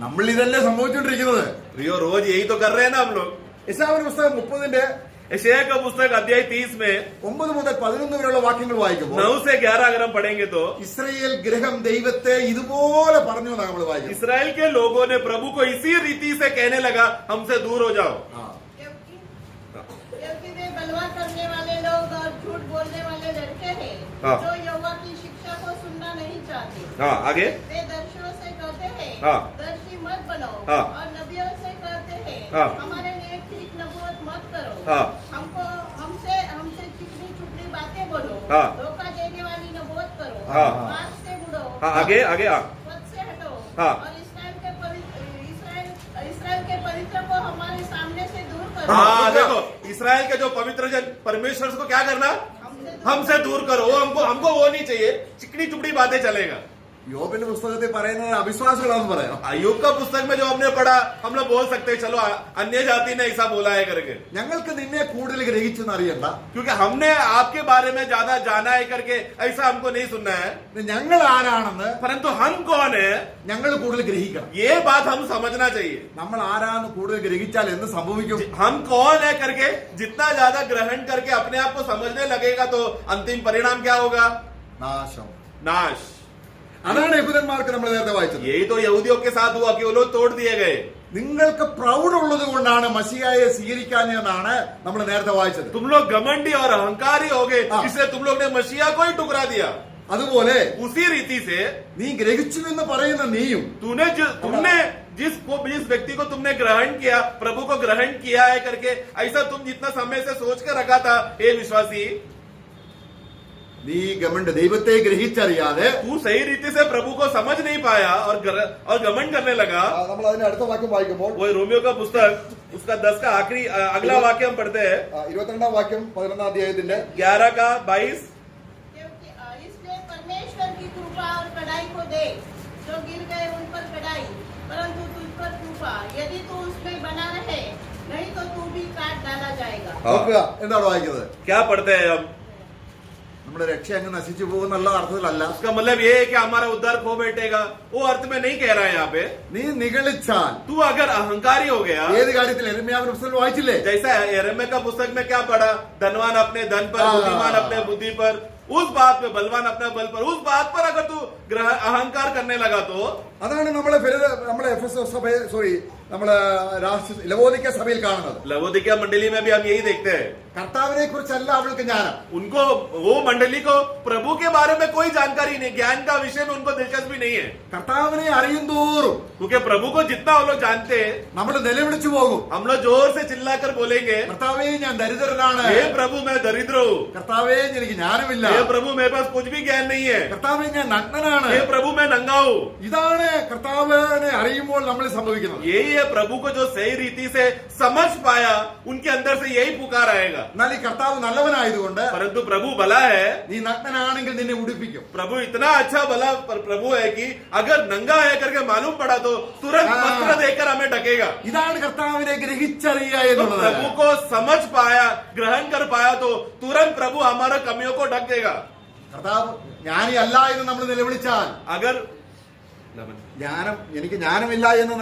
നമ്മൾ ഇതല്ലേ സംഭവിച്ചുകൊണ്ടിരിക്കുന്നത്. रियो रोज यही तो कर रहे हैं ना हम लोग. യെശയ്യാവിന്റെ പുസ്തകം 30-ന്റെ यशायाह का पुस्तक अध्याय 30 में 9 മുതൽ 11 വരെയുള്ള വാക്യങ്ങൾ വായിക്കുമ്പോൾ 9 से 11 अगर हम पढ़ेंगे तो ഇസ്രായേൽ ഗ്രഹം ദൈവത്തെ ഇതുപോലെ പറഞ്ഞു എന്നാണ് നമ്മൾ വായിക്കുന്നത്. इसराइल के लोगों ने प्रभु को इसी रीति से कहने लगा, हमसे दूर हो जाओ. क्योंकि वे बलवा करने वाले लोग और झूठ बोलने वाले लड़के हैं, हाँ। जो यहोवा की शिक्षा को सुनना नहीं चाहते. हाँ, आगे. वे दर्शियों से कहते हैं, हाँ। दर्शी मत बनो, हाँ। और नबियों से कहते हैं, हाँ। हमारे लिए ठीक नबूवत मत करो. हाँ। हमसे चिकनी चुपड़ी बातें बोलो, हाँ। धोखा देने वाली नबूवत करो, हाँ। बात से मुड़ो, हाँ, आगे आगे. हाँ, पद से हटो, हाँ। और इसराइल के पवित्र को हमारे सामने से दूर करो. हाँ देखो, इसराइल के जो पवित्र जन परमेश्वर को क्या करना, हमसे दूर करो, वो हमको वो नहीं चाहिए, चिकनी चुपड़ी बातें चलेगा। യോബിന്റെ പുസ്തകത്തിൽ പറയുന്നത് അവിശ്വാസികളാണെന്ന് പറയാം. अय्यूब का पुस्तक में जो हमने पढ़ा, हम लोग बोल सकते हैं चलो अन्य जाति ने ऐसा बोला है करके, ഞങ്ങൾക്ക് നിന്നെ കൂടുതൽ ഗ്രഹിച്ചെന്ന് അറിയണ്ട, क्योंकि हमने आपके बारे में ज्यादा जाना है करके ऐसा हमको नहीं सुनना है, ഞങ്ങൾ ആരാണെന്ന് परंतु हम कौन है ഞങ്ങൾ കൂടുതൽ ഗ്രഹിക്കണം. ये बात हम समझना चाहिए। നമ്മൾ ആരാന്ന് കൂടുതൽ ഗ്രഹിച്ചാൽ എന്ത് സംഭവിക്കും? हम कौन है करके जितना ज्यादा ग्रहण करके अपने आप को समझने लगेगा तो अंतिम परिणाम क्या होगा, നാശം. नाश। അതാണ് യഹൂദന്മാർക്ക് നമ്മൾ നേരത്തെ വായിച്ചത്. यही तो यहूदियों के साथ हुआ कि वो लोग तोड़ दिए गए। നിങ്ങൾക്ക് പ്രൗഢുള്ളത് കൊണ്ടാണ് മശിയായെ സ്വീകരിക്കാഞ്ഞെന്നാണ് നമ്മൾ നേരത്തെ വായിച്ചത്. तुम लोग घमंडी और अहंकारी हो गए, हाँ। इसलिए तुम लोग ने मसीहा को ही टुकरा दिया। അതുപോലെ उसी रीति से നീ ഗ്രഹിച്ചു എന്ന് പറയുന്ന നീയും तुमने जिस व्यक्ति को तुमने ग्रहण किया, प्रभु को ग्रहण किया है करके ऐसा तुम जितना समय से सोच कर रखा था, हे विश्वासी, നീ ദൈവത്തെ ഗ്രഹിച്ചറിയാതെ तू सही रीति से प्रभु को समझ नहीं पाया और घमंड करने लगा। നമ്മൾ അതിന്റെ അടുത്ത വാക്യം വായിക്കുമ്പോൾ वो रोमियो का पुस्तक उसका 10 का आखिरी अगला वाक्य हम पढ़ते हैं, 22 വാക്യം 11 അധ്യായത്തിന്റെ 11 का 22। क्योंकि इसलिए परमेश्वर की कृपा और कड़ाई को देख, जो गिर गए उन पर कड़ाई, परंतु तुझ पर कृपा, यदि तू उसमें बना रहे, नहीं तो तू भी काट डाला जाएगा। നോക്കുക എന്താണ് വായിക്കുന്നത്. क्या पढ़ते हैं हम, നമ്മുടെ രക്ഷ അങ്ങ് നശിച്ചു പോകുന്നുള്ള അർത്ഥത്തിലല്ല. उसका मतलब ये है कि हमारा उद्धार खो बैठेगा, वो अर्थ में नहीं कह रहा है यहाँ पे। നീ നിഗളിച്ചാൽ तू अगर अहंकारी हो गया, ഏത് കാര്യത്തിൽ യെരമ്യാവിന്റെ പുസ്തകം വായിച്ചില്ലേ? जैसा यिर्मयाह का पुस्तक में क्या पढ़ा, धनवान अपने धन पर, हाँ। बुद्धिमान अपने बुद्धि पर, उस बात पे, बलवान अपने बल पर, उस बात पर अगर तू अहंकार करने लगा तो അതാണ് നമ്മളെ എഫെസോസ് സഭ നമ്മളെ ലവോദിക്ക സഭയിൽ കാണുന്നത്. लवोदिकिया मंडली में भी हम यही देखते हैं, കർത്താവിനെ കുറിച്ചല്ല അവൾക്ക് ജ്ഞാനം. उनको वो मंडली को प्रभु के बारे में कोई जानकारी नहीं, ज्ञान का विषय में उनको दिलचस्पी नहीं है, കർത്താവിനെ അറിയും തോറും क्योंकि प्रभु को जितना वो लोग जानते हैं, നമ്മൾ നിലവിളിച്ചു പോകും. हम लोग जोर से चिल्लाकर बोलेंगे, കർത്താവേ ഞാൻ ദരിദ്രനാണ്, हे प्रभु मैं दरिद्र हूँ, കർത്താവേ എനിക്ക് ജ്ഞാനമില്ല, हे प्रभु मेरे पास कुछ भी ज्ञान नहीं है, കർത്താവേ ഞാൻ നഗ്നനാണ്. हे प्रभु मैं नंगा हूँ। ഇതാണ് കർത്താവിനെ അറിയുമ്പോൾ നമ്മൾ സംഭവിക്കുന്നത്. यही है प्रभु को जो सही रीति से समझ पाया, उनके अंदर से यही पुकार आएगा। എന്നാൽ ഈ കർത്താവ് നല്ലവനായതുകൊണ്ട് परंतु प्रभु भला है, നീ നഗ്നനാണെങ്കിൽ നിന്നെ ഉടുപ്പിക്കും. प्रभु इतना अच्छा भला प्रभु है कि अगर नंगा है करके मालूम पड़ा तो तुरंत हाँ। वस्त्र देकर हमें ढकेगा। ഇതാണ് കർത്താവിനെ ഗ്രഹിച്ചറിയുക तो എന്നുള്ളത്. प्रभु को समझ पाया, ग्रहण कर पाया तो तुरंत प्रभु हमारा कमियों को ढक देगा। കർത്താവ് ജ്ഞാനി അല്ല എന്ന് നമ്മൾ നിലവിളിച്ചാൽ, अगर എനിക്ക് ജ്ഞാനമില്ല എന്ന്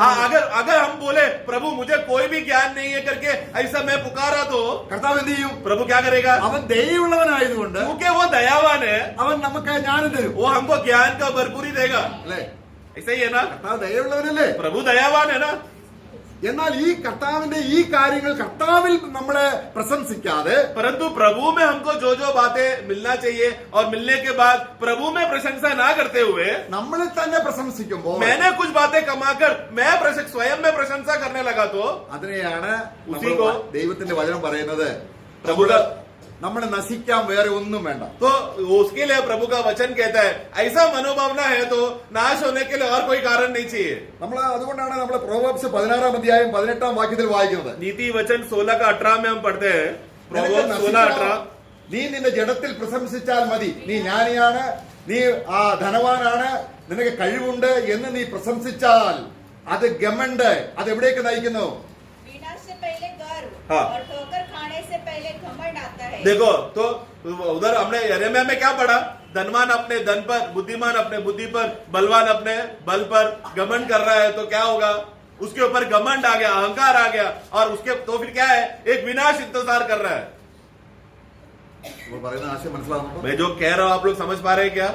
अगर हम बोले प्रभु मुझे कोई भी ज्ञान नहीं है करके ऐसा मैं पुकारा तो കർത്താവ് എന്ത് ചെയ്യും? प्रभु क्या करेगा, അവൻ ദയുള്ളവനായതുകൊണ്ട് क्योंकि वो दयावान है, അവൻ നമുക്ക് ജ്ഞാനം തരും. वो हमको ज्ञान का भरपूरी देगा। അല്ലേ? ऐसा ही है ना, കർത്താവ് ദയുള്ളവനല്ലേ? प्रभु दयावान है ना। എന്നാൽ ഈ കർത്താവിന്റെ ഈ കാര്യങ്ങൾ കർത്താവിൽ നമ്മളെ പ്രശംസിക്കാതെ, परंतु प्रभु में हमको जो जो बातें मिलना चाहिए और मिलने के बाद प्रभु में प्रशंसा ना करते हुए നമ്മളിൽ തന്നെ പ്രശംസിക്കുമ്പോൾ मैंने कुछ बातें कमाकर मैं स्वयं में प्रशंसा करने लगा तो അതിനെയാണ് ഉസിക്കോ ദൈവത്തിന്റെ വചനം പറയുന്നത്. प्रभु का നമ്മൾ നശിക്കാൻ വേറെ ഒന്നും വേണ്ട. तो उसके लिए प्रभु का वचन कहता है ऐसा मनोभावना है तो नाश होने के लिए और कोई कारण नहीं चाहिए। നമ്മൾ അതുകൊണ്ടാണ് നമ്മൾ പ്രോവേബ്സ് 16 അധ്യായം 18 വാക്യത്തിൽ വായിക്കുന്നത്. नीति वचन 16 का 18 में हम पढ़ते हैं, प्रोवर्ब्स 16:18। നീ നിന്റെ ജഡത്തിൽ പ്രശംസിച്ചാൽ മതി, നീ ജ്ഞാനിയാണ്, നീ ധനവാനാണ്, നിനക്ക് കഴിവുണ്ട് എന്ന് നീ പ്രശംസിച്ചാൽ അത് ഗമണ്ട്, അത് എവിടേക്ക് നയിക്കുന്നു? विनाश से पहले गर्व हाँ। और ठोकर खाने से पहले घमंड आता है। देखो तो उधर हमने यिर्मयाह में क्या पढ़ा, धनवान अपने धन पर, बुद्धिमान अपने बुद्धि पर, बलवान अपने बल पर घमंड कर रहा है तो क्या होगा, उसके ऊपर घमंड आ गया, अहंकार आ गया, और उसके तो फिर क्या है, एक विनाश इंतजार कर रहा है। वो പറയുന്ന ആശയം മനസ്സിലാവുന്നുണ്ടോ? मैं जो कह रहा हूं आप लोग समझ पा रहे हैं क्या?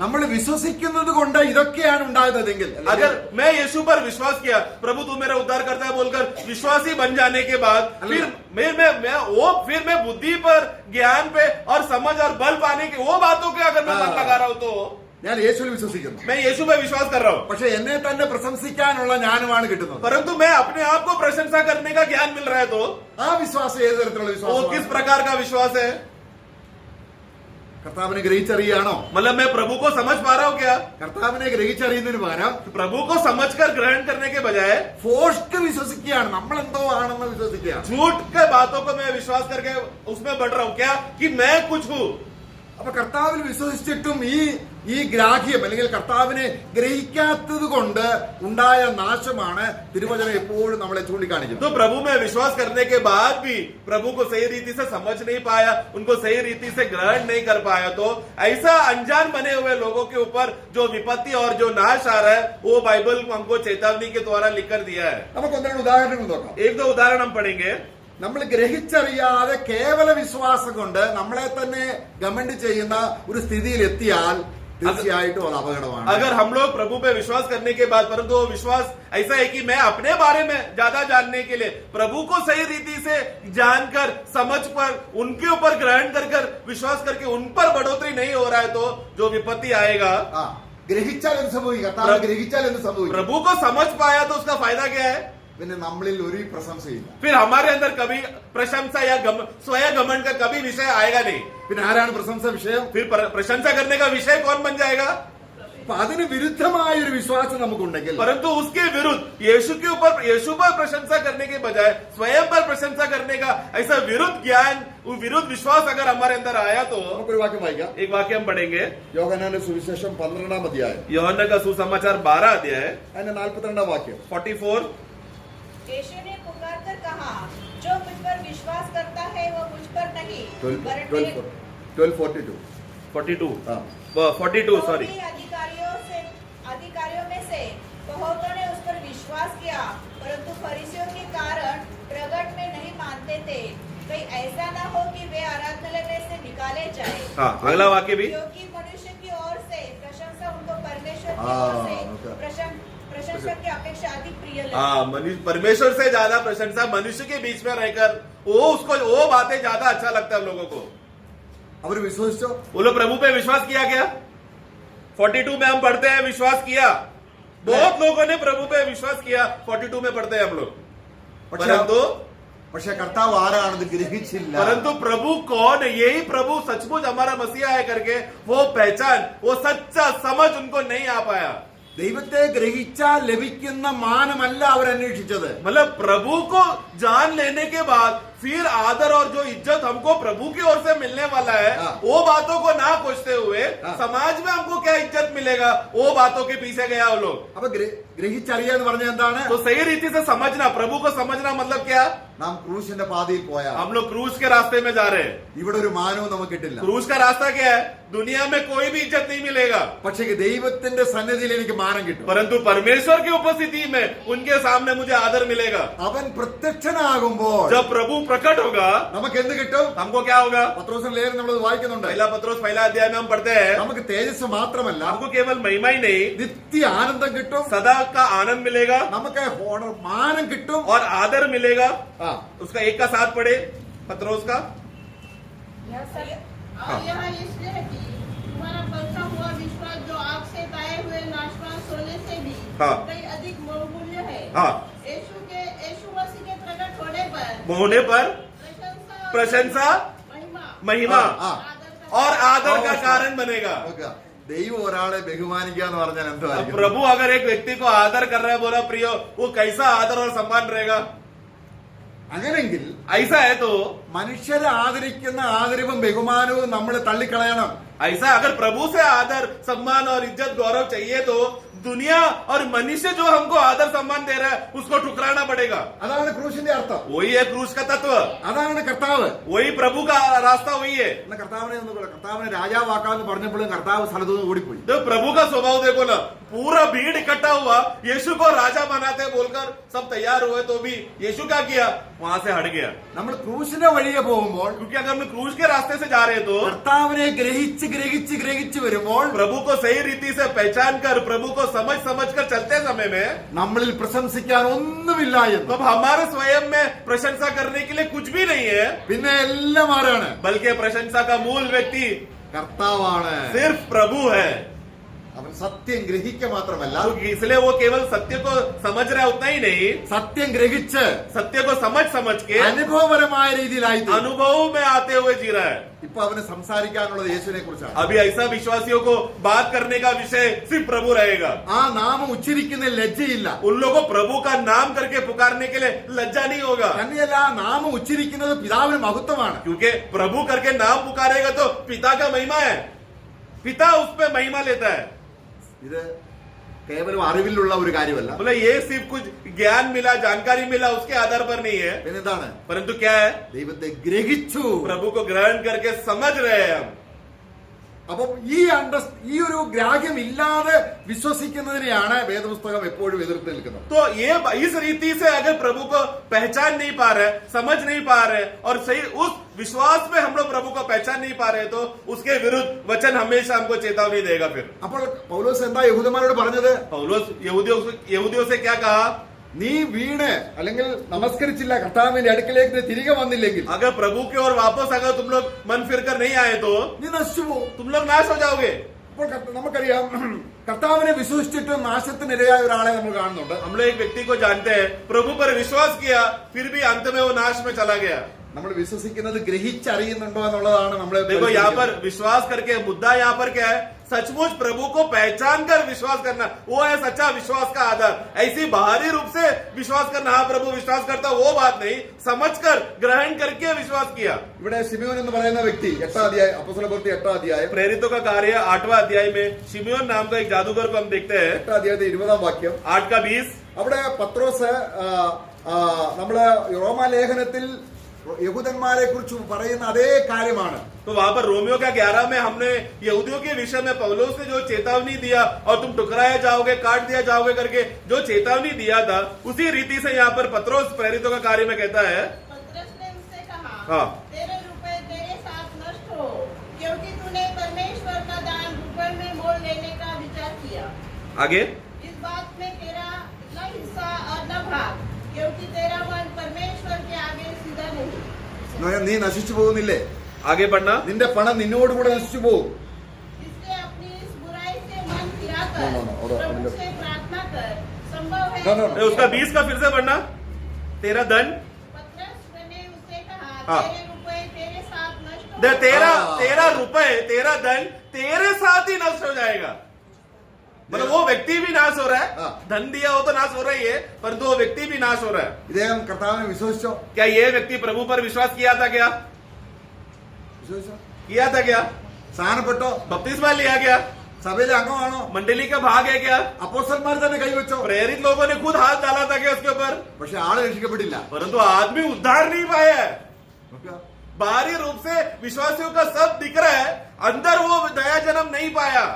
നമ്മൾ വിശ്വസിക്കുന്നത് കൊണ്ട് ഇതൊക്കെയാണ് ഉണ്ടായതെങ്കിൽ, अगर मैं यीशु पर विश्वास किया, प्रभु तू मेरा उद्धार करता है बोलकर विश्वासी बन जाने के बाद फिर मैं बुद्धि पर, ज्ञान पे और समझ और बल पाने की वो बातों के अगर मैं मन लगा रहा हूं तो ഞാൻ യേശുവിൽ വിശ്വസിക്കുന്നു, मैं यीशु पे विश्वास कर रहा हूं, പക്ഷെ എന്നെ തന്നെ പ്രശംസിക്കാനുള്ള ജ്ഞാനമാണ് കിട്ടുന്നത്. परंतु मैं अपने आप को प्रशंसा करने का ज्ञान मिल रहा है तो ആ വിശ്വാസം ഏത് തരത്തിലുള്ള वो किस വിശ്വാസം? प्रकार का विश्वास है? കർത്താവിനെ ഗ്രഹിച്ചറിയാണോ? मतलब मैं प्रभु को समझ पा रहा हूँ क्या? കർത്താവിനെ ഗ്രഹിച്ചറിയുന്നതിന് പകരം प्रभु को समझकर ग्रहण करने के बजाय ഫോഷ്ക്ക് വിശ്വസിക്കുകയാണ്, നമ്മൾ എന്തോ ആണെന്ന് വിശ്വസിക്കുകയാണ്. झूठ के बातों को मैं विश्वास करके उसमें बढ़ रहा हूँ क्या कि मैं कुछ हूँ. അപ്പൊ കർത്താവിൽ വിശ്വസിച്ചിട്ടും ഈ ഗ്രാഹ്യം അല്ലെങ്കിൽ കർത്താവിനെ ഗ്രഹിക്കാത്തത് കൊണ്ട് ഉണ്ടായ നാശമാണ് തിരുവചനം എപ്പോഴും നമ്മളെ ചൂണ്ടിക്കാണിക്കുന്നത്. तो प्रभु में विश्वास करने के बाद भी प्रभु को सही रीति से समझ नहीं पाया, उनको सही रीति से ग्रहण नहीं कर पाया, तो ऐसा अनजान बने हुए लोगों के ऊपर जो विपत्ति और जो नाश आ रहा है वो बाइबल हमको चेतावनी के द्वारा लिख कर दिया है. നമുക്ക് ഒന്നിനും ഉദാഹരണങ്ങൾ നോക്കാം. एक दो उदाहरण हम पढ़ेंगे. നമ്മൾ ഗ്രഹിച്ചറിയാതെ കേവല വിശ്വാസം കൊണ്ട് നമ്മളെ തന്നെ ഗമന്റ് ചെയ്യുന്ന ഒരു സ്ഥിതിയിൽ എത്തിയാൽ തീർച്ചയായിട്ടും അത് അപകടമാണ്. अगर हम लोग प्रभु पे विश्वास करने के बाद परंतु वो विश्वास ऐसा है कि मैं अपने बारे में ज्यादा जानने के लिए प्रभु को सही रीति से जानकर समझ पर उनके ऊपर ग्रहण कर विश्वास करके उन पर बढ़ोतरी नहीं हो रहा है, तो जो विपत्ति आएगा. ഗ്രഹിച്ചാൽ എന്ത് സംഭവിക്കും? കർത്താവിനെ ഗ്രഹിച്ചാൽ എന്ത് സംഭവിക്കും? प्रभु को समझ पाया तो उसका फायदा क्या है? പിന്നെ നമ്മളിൽ ഒരു പ്രശംസയില്ല. फिर हमारे अंदर कभी प्रशंसा या स्वयं घमंड का कभी विषय आएगा नहीं. പിന്നെ ആരാണ് പ്രശംസ വിഷയം? फिर प्रशंसा करने का विषय कौन बन जाएगा? അപ്പൊ അതിന് വിരുദ്ധമായ ഒരു വിശ്വാസം നമുക്കുണ്ടെങ്കിൽ, परंतु उसके विरुद्ध यीशु पर प्रशंसा करने के बजाय स्वयं पर प्रशंसा करने का ऐसा विरुद्ध ज्ञान, विरुद्ध विश्वास अगर हमारे अंदर आया तो നമുക്കൊരു വാക്യം വായിക്കാം. एक वाक्य हम पढ़ेंगे. യോഹന്നാന്റെ സുവിശേഷം 12-ാം അധ്യായം യോഹന്ന का सुसमाचार 12 अध्याय അതിന്റെ 42-ാം വാക്യം. 44. यीशु ने पुकार कर कहा, जो मुझ पर विश्वास करता है वो मुझ पर नहीं, पर मेरे 12:42. 42 हाँ. 42 सॉरी. अधिकारियों में से बहुतों ने उस पर विश्वास किया, परंतु फरीसियों के कारण प्रगट में नहीं मानते थे, कहीं ऐसा ना हो कि वे आराधनालय में से निकाले जाए. हाँ, अगला वाक्य भी. क्योंकि मनुष्य की ओर से प्रशंसा उनको परमेश्वर की ओर से प्रशंसा की अपेक्षा अधिक प्रिय लगती. हाँ, परमेश्वर से ज्यादा प्रशंसा मनुष्य के बीच में रहकर वो बातें ज्यादा अच्छा लगता है लोगों को. അവര് വിശ്വസിച്ചോ? वो लोग प्रभु पे विश्वास किया क्या? 42 में हम पढ़ते हैं विश्वास किया. बहुत लोगों ने प्रभु पे विश्वास किया. 42 में पढ़ते हैं हम लोग. പക്ഷെ കർത്താവ് ആരാണെന്ന് ഗ്രഹിച്ചില്ല. परंतु प्रभु कौन है, यही प्रभु सचमुच हमारा मसीहा है करके वो पहचान, वो सच्चा समझ उनको नहीं आ पाया. ദൈവത്തെ ഗ്രഹിച്ചാൽ ലഭിക്കുന്ന മാനമല്ല അവരന്വേഷിച്ചത്. मतलब प्रभु को जान लेने के बाद फिर आदर और जो इज्जत हमको प्रभु की ओर से मिलने वाला है, वो बातों को ना खोजते हुए समाज में हमको क्या इज्जत मिलेगा, वो बातों के पीछे गया वो लोग. അപ്പൊ ഗ്രഹിച്ചറിയാന്ന് പറഞ്ഞാൽ എന്താണ്? तो सही रीति से समझना, प्रभु को समझना मतलब क्या? നാം ക്രൂശിന്റെ പാതയിൽ പോയാൽ हम लोग क्रूज के रास्ते में जा रहे हैं. ഇവിടെ ഒരു മാനവും നമുക്ക് കിട്ടില്ല. क्रूज का रास्ता क्या है? दुनिया में कोई भी इज्जत नहीं मिलेगा, പക്ഷേ ദൈവത്തിന്റെ സന്നിധിയിൽ എനിക്ക് മാനം കിട്ടും. परंतु परमेश्वर की उपस्थिति में उनके सामने मुझे आदर मिलेगा. അവൻ പ്രത്യക്ഷനാകുമ്പോൾ जब प्रभु प्रकट होगा നമുക്ക് എന്ത് കിട്ടും? हमको क्या होगा? പത്രോസിന്റെ ലേഖനം നമ്മൾ വായിക്കുന്നുണ്ട്. पहला पत्रोस पहला अध्याय में हम पढ़ते हैं, നമുക്ക് തേജസ് മാത്രമല്ല, हमको केवल महिमा ही नहीं നിത്യ ആനന്ദം കിട്ടും, सदा का आनंद मिलेगा നമുക്ക് ഹോണർ മാനം കിട്ടും. और आदर मिलेगा. ആ, उसका एक का साथ पढ़े पत्रोस का. और यह इसलिए है कि तुम्हारा परखा हुआ विश्वास जो आग से ताए हुए नाशवान सोने से भी हाँ. कई अधिक बहुमूल्य है. हाँ. यीशु मसीह के प्रकट होने पर प्रशंसा महिमा ആ, और आदर का कारण बनेगा. നോക്കുക. ദൈവം ഒരാളെ ബഹുമാനിക്കുക എന്ന് പറഞ്ഞാൽ अब എന്തായിരിക്കും? प्रभु अगर एक व्यक्ति को आदर कर रहा है, बोला प्रियो, वो कैसा आदर और सम्मान रहेगा? അങ്ങനെങ്കിൽ ऐसा है तो മനുഷ്യരെ ആദരിക്കുന്ന ആദരവും ബഹുമാനവും നമ്മൾ തള്ളിക്കളയണം. ऐसा अगर प्रभु से आदर सम्मान और इज्जत गौरव चाहिए तो दुनिया और मनुष्य जो हमको आदर सम्मान दे रहा है उसको ठुकराना पड़ेगा. അതാണ് ക്രൂശിന്റെ അർത്ഥം. वही है क्रूस का तत्व, അതാണ് കർത്താവ്. वही प्रभु का रास्ता वही है. എന്നാ കർത്താവിനെ രാജാവാക്കാന്ന് പറഞ്ഞപ്പോഴും കർത്താവ് സ്ഥലത്തുനിന്ന് ഓടിപ്പോയി. तो प्रभु का स्वभाव देखो ना, पूरा भीड़ इकट्ठा हुआ, यीशु को राजा बनाते बोलकर सब तैयार हुए तो भी यीशु क्या किया? वहां से हट गया. നമ്മൾ ക്രൂശിന്റെ വഴിയെ പോകുമ്പോൾ, क्योंकि अगर हम क्रूस के रास्ते से जा रहे हैं तो കർത്താവിനെ ഗ്രഹിച്ച് വരുമ്പോൾ प्रभु को सही रीति से पहचान कर प्रभु को समझ कर चलते समय में നമ്മളിൽ പ്രശംസിക്കാൻ ഒന്നുമില്ല എന്ന്. तब हमारे स्वयं में प्रशंसा करने के लिए कुछ भी नहीं है, പിന്നെ എല്ലാം ആരാണ്? बल्कि प्रशंसा का मूल व्यक्ति കർത്താവാണ്. सिर्फ प्रभु है. അവൻ സത്യം ഗ്രഹിക്ക മാത്രമല്ല, तो इसलिए वो केवल सत्य को समझ रहा है उतना ही नहीं, സത്യം ഗ്രഹിച്ച് सत्य को समझ के അനുഭവപരമായ രീതിയിലായി अनुभव में आते हुए जी रहा है। ഇപ്പൊ അവന് സംസാരിക്കാനുള്ളത് യേശുവിനെ കുറിച്ചാണ്. अभी ऐसा विश्वासियों को बात करने का विषय सिर्फ प्रभु रहेगा। ആ നാമം ഉച്ചരിക്കുന്ന ലജ്ജയില്ല. उन लोगों को प्रभु का नाम करके पुकारने के लिए लज्जा नहीं होगा, തന്നെയല്ല, ആ നാമം ഉച്ചരിക്കുന്നത് പിതാവിന് മഹത്വമാണ്. क्योंकि प्रभु करके नाम पुकारेगा तो पिता का महिमा है, पिता उस पे महिमा लेता है। ഇത് കേവലം അറിവിലുള്ള ഒരു കാര്യമല്ല. बोले ये सिर्फ कुछ ज्ञान मिला, जानकारी मिला उसके आधार पर नहीं है, പിന്നെന്താണ്? परंतु क्या है, ദൈവത്തെ ഗ്രഹിച്ചു. प्रभु को ग्रहण करके समझ रहे हैं हम। അപ്പൊ ഈ ഒരു ഗ്രാഹ്യം ഇല്ലാതെ വിശ്വസിക്കുന്നതിനെയാണ് വേദപുസ്തകം എപ്പോഴും എതിർത്ത് നിൽക്കുന്നത്. तो ये इस रीति से अगर प्रभु को पहचान नहीं पा रहे, समझ नहीं पा रहे और सही उस विश्वास में हम लोग प्रभु को पहचान नहीं पा रहे, तो उसके विरुद्ध वचन हमेशा हमको चेतावनी देगा। फिर അപ്പോൾ പൗലോസ് എന്താ യഹൂദന്മാരോട് പറഞ്ഞത്? पौलुस यहूदियों से क्या कहा, നീ വീണ് അല്ലെങ്കിൽ നമസ്കരിച്ചില്ല, കർത്താവിന്റെ അടുക്കലേക്ക് തിരികെ വന്നില്ലെങ്കിൽ अगर प्रभु की ओर वापस अगर तुम लोग मन फिर कर नहीं आए तो നീ നശിച്ചു പോകും. तुम लोग नाश हो जाओगे। അപ്പോൾ നമുക്കറിയാം, കർത്താവിനെ വിശ്വസിച്ചിട്ടും നാശത്തിനിരയായ ഒരാളെ നമ്മൾ കാണുന്നുണ്ട്. हम लोग एक व्यक्ति को जानते हैं, प्रभु पर विश्वास किया फिर भी अंत में वो नाश में चला गया। നമ്മൾ വിശ്വസിക്കുന്നത് ഗ്രഹിച്ചറിയുന്നുണ്ടോ എന്നുള്ളതാണ് നമ്മൾ देखो यहाँ पर विश्वास करके मुद्दा यहाँ पर क्या है, सचमुच प्रभु को पहचान कर विश्वास करना, वो है सच्चा विश्वास का आधार। ऐसी बाहरी रूप से विश्वास करना, हाँ प्रभु विश्वास करता, वो बात नहीं, समझकर ग्रहण करके विश्वास किया। ഇവിടെ ശിമയോൻ എന്ന് പറയുന്ന വ്യക്തി 8-ാം അധ്യായം, അപ്പോസ്തലപ്രവൃത്തി 8-ാം അധ്യായം, प्रेरितों का कार्य 8वां अध्याय में शिमयोन नाम का एक जादूगर को हम देखते हैं। 8-ാം അധ്യായത്തെ 20-ാം വാക്യം. 8:20 അവിടെ പത്രോസ് നമ്മള് റോമാലേഖനത്തിൽ യഹൂദന്മാരെ കുറിച്ച് പറയുന്ന അതേ കാര്യമാണ്. तो वहां पर रोमियो का 11 में हमने यहूदियों के विषय में पौलुस ने जो चेतावनी दिया और तुम टुकराए जाओगे, काट दिया जाओगे करके जो चेतावनी दिया था, उसी रीति से यहाँ पर पत्रोस प्रेरितों का कार्य में कहता है, पतरस ने उससे कहा, हाँ। तेरे रुपए तेरे साथ नष्ट हो, क्योंकि तूने परमेश्वर का दान रुपए में मोल लेने का विचार किया। आगे इस बात में तेरा न हिस्सा और न भाग, क्योंकि तेरा मन परमेश्वर के आगे सीधा नहीं। നീ നശിച്ചു പോകുന്നില്ലേ? आगे बढ़ना, നിന്റെ പണം നിന്നോടുകൂടെ നശിച്ചു പോകും. इसलिए अपनी इस बुराई से मन फिराकर No, no, no, प्रभु से प्रार्थना कर, संभव है No, no, no. उसका 20 का फिर से बढ़ना, तेरा धन पतरस ने उससे कहा, हाँ। तेरे रुपए तेरे साथ नष्ट हो। तेरा रुपए तेरा धन तेरे साथ ही नष्ट हो जाएगा। मतलब वो व्यक्ति भी नाश हो रहा है, हाँ। धन दिया हो तो नाश हो रही है, परंतु वो व्यक्ति भी नाश हो रहा है। ഇദ്ദേഹം കർത്താവിനെ വിശ്വസിച്ചോ? क्या ये व्यक्ति प्रभु पर विश्वास किया था? क्या വിശ്വസിച്ചോ? किया था? क्या സ്ഥാനപ്പെട്ടോ? बपतिस्मा लिया? क्या സഭയിലെ അംഗമാണോ? मंडली का भाग है? क्या അപ്പോസ്തലന്മാർ തന്നെ കൈവച്ചോ? प्रेरित लोगों ने खुद हाथ डाला था क्या उसके ऊपर? പക്ഷെ ആള് രക്ഷിക്കപ്പെട്ടില്ല. परंतु आदमी उद्धार नहीं पाया है। बाहरी रूप से विश्वासियों का सब दिख रहा है, अंदर वो नया जन्म नहीं पाया।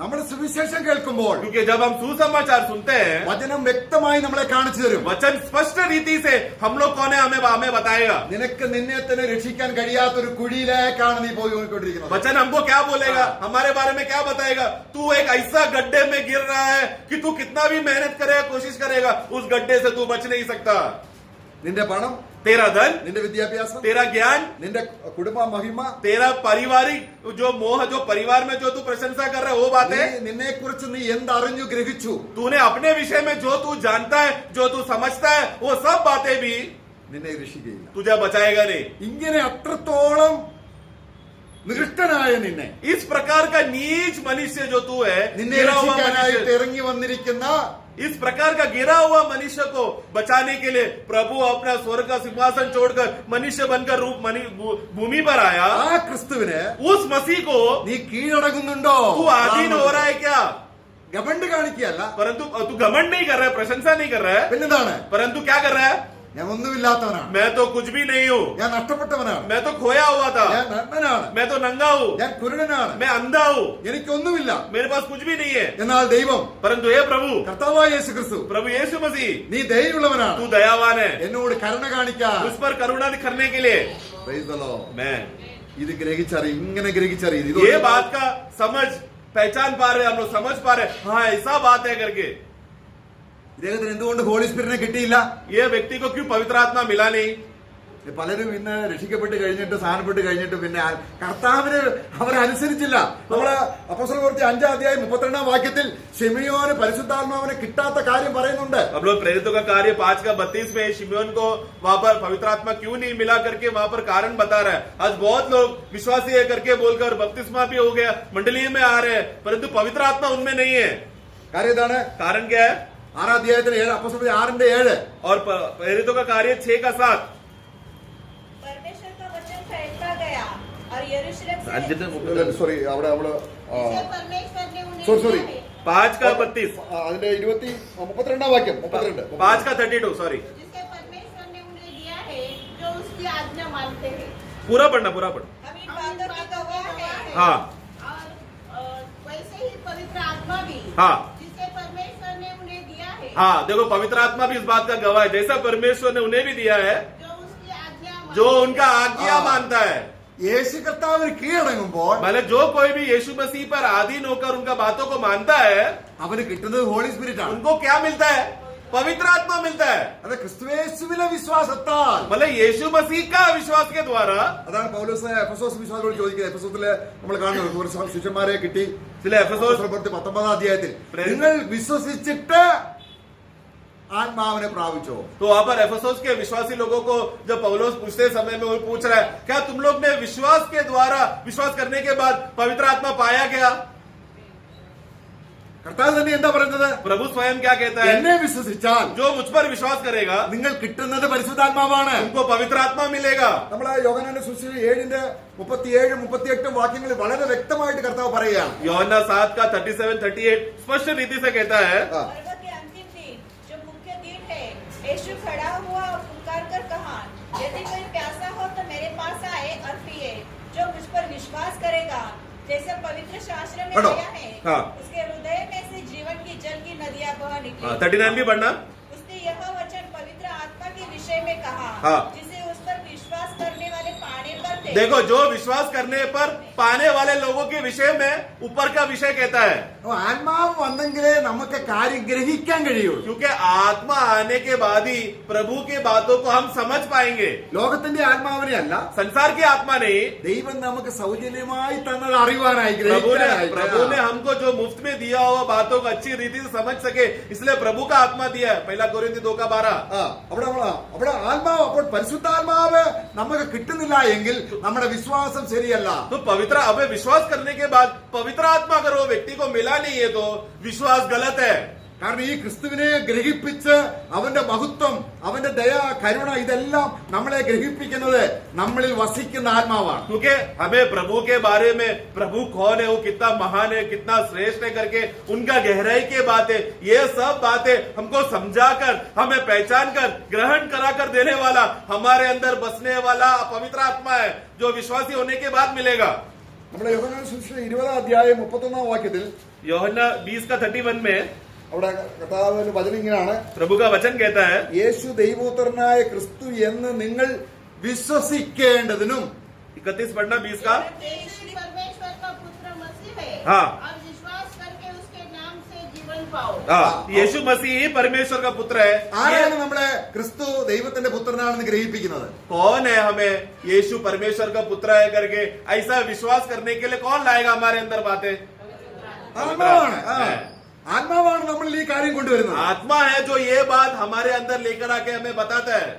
നമ്മൾ സുവിശേഷം കേൾക്കുമ്പോൾ क्योंकि जब हम सुसमाचार सुनते हैं, വചനം വ്യക്തമായി നമ്മളെ കാണിച്ചു തരും. वचन स्पष्ट रीति से हम लोग कौन है हमें बताएगा। നിനക്ക് നിന്നെ തന്നെ രക്ഷിക്കാൻ കഴിയാത്തൊരു കുഴിയിലേക്കാണ് നീ പോയിക്കൊണ്ടിരിക്കുന്നത്. वचन हमको क्या बोलेगा, हमारे बारे में क्या बताएगा, तू एक ऐसा गड्ढे में गिर रहा है कि तू कितना भी मेहनत करेगा, कोशिश करेगा, उस गड्ढे से तू बच नहीं सकता। നിന്റെ പണം, तेरा धन, നിന്റെ വിദ്യാഭ്യാസം, तेरा ज्ञान, നിന്റെ കുടുംബ മഹിമ, तेरा पारिवारिक जो मोह, जो परिवार में जो तू प्रशंसा कर रहा है, वो बातें, നിന്നെ കുറിച്ച് നീ എന്തറിഞ്ഞു ഗ്രഹിച്ചു, तूने अपने विषय में जो तू जानता है, जो तू समझता है, वो सब बातें भी നിന്നെ രക്ഷിക്കുകയില്ല. तुझे बचाएगा नहीं। ഇങ്ങനെ അത്രത്തോളം നികൃഷ്ടനായ നിന്നെ, इस प्रकार का नीच मनुष्य जो तू है, നിന്നെ गिरा हुआ രക്ഷിക്കാനായിട്ട് मनुष्य, ഇറങ്ങി വന്നിരിക്കുന്ന इस प्रकार का गिरा हुआ मनुष्य को बचाने के लिए प्रभु अपना स्वर्ग का सिंहासन छोड़कर मनुष्य बनकर रूप भूमि पर आया। ആ ക്രിസ്തുവിന് उस मसीह को നീ കീഴടങ്ങുന്നുണ്ടോ? तू अधीन हो रहा है क्या? ഗവൺമെന്റ് കാണിക്കുകയല്ല, परंतु तू घमंड नहीं कर रहा है, प्रशंसा नहीं कर रहा है, പിന്നെന്താണ്? परंतु क्या कर रहा है, ഞാൻ ഒന്നുമില്ലാത്തവനാണ്, मैं तो कुछ भी नहीं हूँ, ഞാൻ നഷ്ടപ്പെട്ടവനാണ്, मैं तो खोया हुआ था, ഞാൻ നഗ്നനാണ്, मैं तो नंगा हूँ, ഞാൻ കുരുടനാണ്, मैं अंधा हूँ, എനിക്കൊന്നുമില്ല. मेरे पास कुछ भी नहीं है। എന്നാൽ ദൈവം, परंतु हे प्रभु, കർത്താവായ യേശു ക്രിസ്തു, प्रभु यीशु मसीह, നീ ദയയുള്ളവനാണ്, तू दयावान है, എന്നോട് കരുണ കാണിക്കാൻ. उस पर करुणा दिखाने के लिए Praise the Lord. मैं ഇത് ഗ്രഹിച്ചറിയും, ഇങ്ങനെ ഗ്രഹിച്ചറിയും. ये बात का समझ पहचान पा रहे, हम लोग समझ पा रहे, हाँ ऐसा बात है करके। ഇദ്ദേഹത്തിന് എന്തുകൊണ്ട് ഹോളി സ്പിരിറ്റിനെ കിട്ടിയില്ല? ये व्यक्ति को क्यों पवित्र आत्मा मिला नहीं? പലരും ഇന്ന് രക്ഷിക്കപ്പെട്ട് കഴിഞ്ഞിട്ട് സ്ഥാനപ്പെട്ട് കഴിഞ്ഞിട്ട് പിന്നെ കർത്താവിന് അവരനുസരിച്ചില്ല. നമ്മള് അപ്പോസ്തല പ്രവൃത്തി 5-ാം അധ്യായം 32-ാം വാക്യത്തിൽ ശിമിയോന് പരിശുദ്ധാത്മാവിനെ കിട്ടാത്ത കാര്യം പറയുന്നുണ്ട്. हम लोग प्रेरितों का कार्य 5:32 में शिमोन को वहां पर पवित्र आत्मा क्यों नहीं मिला करके वहां पर कारण बता रहा है. आज बहुत लोग विश्वासी है करके बोलकर बपतिस्मा भी हो गया, मंडली में आ रहे हैं, परंतु पवित्र आत्मा उनमें नहीं है. കാര്യം എന്താണ്? कारण क्या है? 6-ാം അധ്യായത്തിൽ 7 അപ്പോസ്തല പ്രവൃത്തി 6-ന്റെ 7 और प्रेरितों का कार्य 6:7. परमेश्वर का वचन फैलता गया और यरूशलेम से സോറി അവിടെ നമ്മള് जिसे परमेश्वर ने उन्हें sorry. दिया है, 5:32. അതിന്റെ 32-ാം വാക്യം 32 5:32 सॉरी. जिसे परमेश्वर ने उन्हें दिया है जो उसकी आज्ञा मानते हैं. पूरा पढ़ना पूरा पढ़ना. हम इन बातों के गवाह हैं। हाँ और वैसे ही पवित्र आत्मा भी हाँ जिसे परमेश्वर ने उन्हें दिया है हाँ देखो पवित्र आत्मा भी इस बात का गवाह है, जैसा परमेश्वर ने उन्हें भी दिया है, जो उसकी आज्ञा जो उनका आज्ञा हाँ। मानता है. യേശു കർത്താവിന് കീഴടങ്ങുമ്പോൾ मतलब जो कोई भी यीशु मसीह पर आधीन होकर उनका बातों को मानता है, അവന് കിട്ടുന്നത് ഹോളി സ്പിരിറ്റ് ആണ്. उनको क्या मिलता है? पवित्र आत्मा मिलता है. അത് ക്രിസ്തുയേശുവിലെ വിശ്വാസത്താൽ. मतलब यीशु मसीह का विश्वास के द्वारा. അതാണ് പൗലോസ് എഫെസോസ് വിശ്വാസികളോട് ചോദിക്കുന്നത്. എഫെസോസില് നമ്മൾ കാണുന്നത് കുറച്ച് ശിഷ്യന്മാരെ കിട്ടി. इसलिए एफेसोस 19-ാം അധ്യായത്തിൽ നിങ്ങൾ വിശ്വസിച്ചിട്ട് ആത്മാവിനെ പ്രാപിച്ചോ. तो वहां पर एफेसोस के विश्वासी लोगों को जब पौलुस पूछते समय में वो पूछ रहा है, क्या तुम लोग ने विश्वास के द्वारा विश्वास करने के बाद पवित्र आत्मा पाया गया? കർത്താവ് തന്നെ എന്താ പറയുന്നത്? प्रभु स्वयं क्या कहता है? എന്നെ വിശ്വസിച്ചാൽ जो मुझ पर विश्वास करेगा നിങ്ങൾ കിട്ടുന്നത് പരിശുദ്ധാത്മാവാണ്. उनको पवित्र आत्मा मिलेगा. നമ്മളെ യോഹന്നാന്റെ സുവിശേഷം 7-37-38 വാക്യങ്ങളിൽ വളരെ വ്യക്തമായിട്ട് കർത്താവ് പറയുകയാണ്. യോഹन्ना 7:37-38 स्पष्ट रीति से कहता है. ആ. पर्व के अंतिम दिन जो मुख्य दिन है, यीशु खड़ा हुआ और पुकार कर कहा, यदि कोई प्यासा हो तो मेरे पास आए और पिए. जो मुझ पर विश्वास करेगा, जैसे पवित्र शास्त्र में पढ़ो। आया है, हाँ। उसके हृदय में से जीवन की जल की नदियां बह निकली. 39 भी पढ़ना. उसने यह वचन पवित्र आत्मा के विषय में कहा, हाँ। जिसे उस पर विश्वास करने वाले पाने पर थे. देखो जो विश्वास करने पर पाने वाले लोगों के विषय में ऊपर का विषय कहता है, അപ്പൊ ആത്മാവ് വന്നെങ്കിലേ നമുക്ക് കാര്യം ഗ്രഹിക്കാൻ കഴിയുള്ളൂ. क्योंकि आत्मा आने के बाद ही प्रभु के बातों को हम समझ पाएंगे. ലോകത്തിന്റെ ആത്മാവിനെ അല്ല, संसार की आत्मा नहीं. ദൈവം നമുക്ക് സൗജന്യമായി തന്നത് അറിവാനായി प्रभु ने ഗ്രഹിക്കാനായി. हमको जो मुफ्त में दिया हुआ बातों को अच्छी रीति से समझ सके, इसलिए प्रभु का आत्मा दिया है. 1 कोरिन्थी 2:12. ആ, അവിടെ ആത്മാവ്, അപ്പോൾ പരിശുദ്ധാത്മാവ് നമുക്ക് കിട്ടുന്നില്ല എങ്കിൽ നമ്മുടെ വിശ്വാസം ശരിയല്ല. तो पवित्र हमें विश्वास करने के बाद पवित्र आत्मा अगर वो व्यक्ति को मिला नहीं है तो विश्वास गलत है. കാരണം ഈ ക്രിസ്തുവിനെ ഗ്രഹിപ്പിച്ച് അവന്റെ മഹത്വം, അവന്റെ ദയ, കരുണ ഇതെല്ലാം നമ്മളെ ഗ്രഹിപ്പിക്കുന്നത് നമ്മളിൽ വസിക്കുന്ന ആത്മാവാണ്. क्योंकि हमें प्रभु के बारे में प्रभु कौन है, वो कितना महान है, कितना श्रेष्ठ है करके उनका गहराई के बातें, ये सब बातें हमको समझाकर, हमें पहचान कर, ग्रहण करा कर देने वाला हमारे अंदर बसने वाला पवित्र आत्मा है, जो विश्वासी होने के बाद मिलेगा. നമ്മുടെ യോഹന്നാന്റെ സുവിശേഷം 20-ാം അധ്യായം 31-ാം വാക്യത്തിൽ യോഹन्ना 20:31 में അവിടെ കർത്താവിന്റെ വചനം ഇങ്ങനെയാണ്. प्रभु का वचन कहता है, യേശു ദൈവപുത്രനായ ക്രിസ്തു എന്ന് നിങ്ങൾ വിശ്വസിക്കേണ്ടതിനും. 31 पढ़ना 20 का. यीशु परमेश्वर का पुत्र मसीह है हाँ। और विश्वास करके उसके नाम से जीवन पाओ. यीशु मसीह ही परमेश्वर का पुत्र है. ആരാണ് നമ്മളെ ക്രിസ്തു ദൈവത്തിന്റെ പുത്രനാണെന്ന് ഗ്രഹിപ്പിക്കുന്നത്? कौन है हमें यीशु परमेश्वर का पुत्र है करके ऐसा विश्वास करने के लिए कौन लाएगा हमारे अंदर बातें? ആത്മാവാണ്. ആത്മാവാണ് നമ്മൾ ഈ കാര്യം കൊണ്ടുവരുന്നത്. आत्मा है जो ये बात हमारे अंदर लेकर आके हमें बताता है.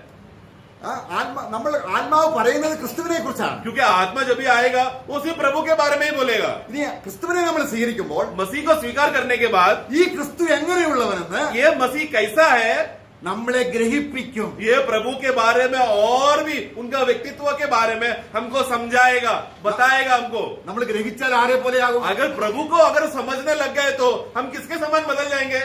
നമ്മൾ ആത്മാവ് പറയുന്നത് ക്രിസ്തുവിനെ കുറിച്ചാണ്. क्योंकि आत्मा जब भी आएगा वो सिर्फ प्रभु के बारे में ही बोलेगा. ഇനി ക്രിസ്തുവിനെ നമ്മൾ സ്വീകരിക്കുമ്പോൾ मसीह को स्वीकार करने के बाद ഈ ക്രിസ്തു എങ്ങനെയുള്ളവനെന്ന് ये मसीह कैसा है നമ്മളെ ഗ്രഹിപ്പിക്കും. ये प्रभु के बारे में और भी उनका व्यक्तित्व के बारे में हमको समझाएगा, बताएगा हमको. നമ്മൾ ഗ്രഹിച്ചാൽ ആരെ പോലെയാകും? अगर प्रभु को अगर समझने लग गए तो हम किसके समान बदल जाएंगे?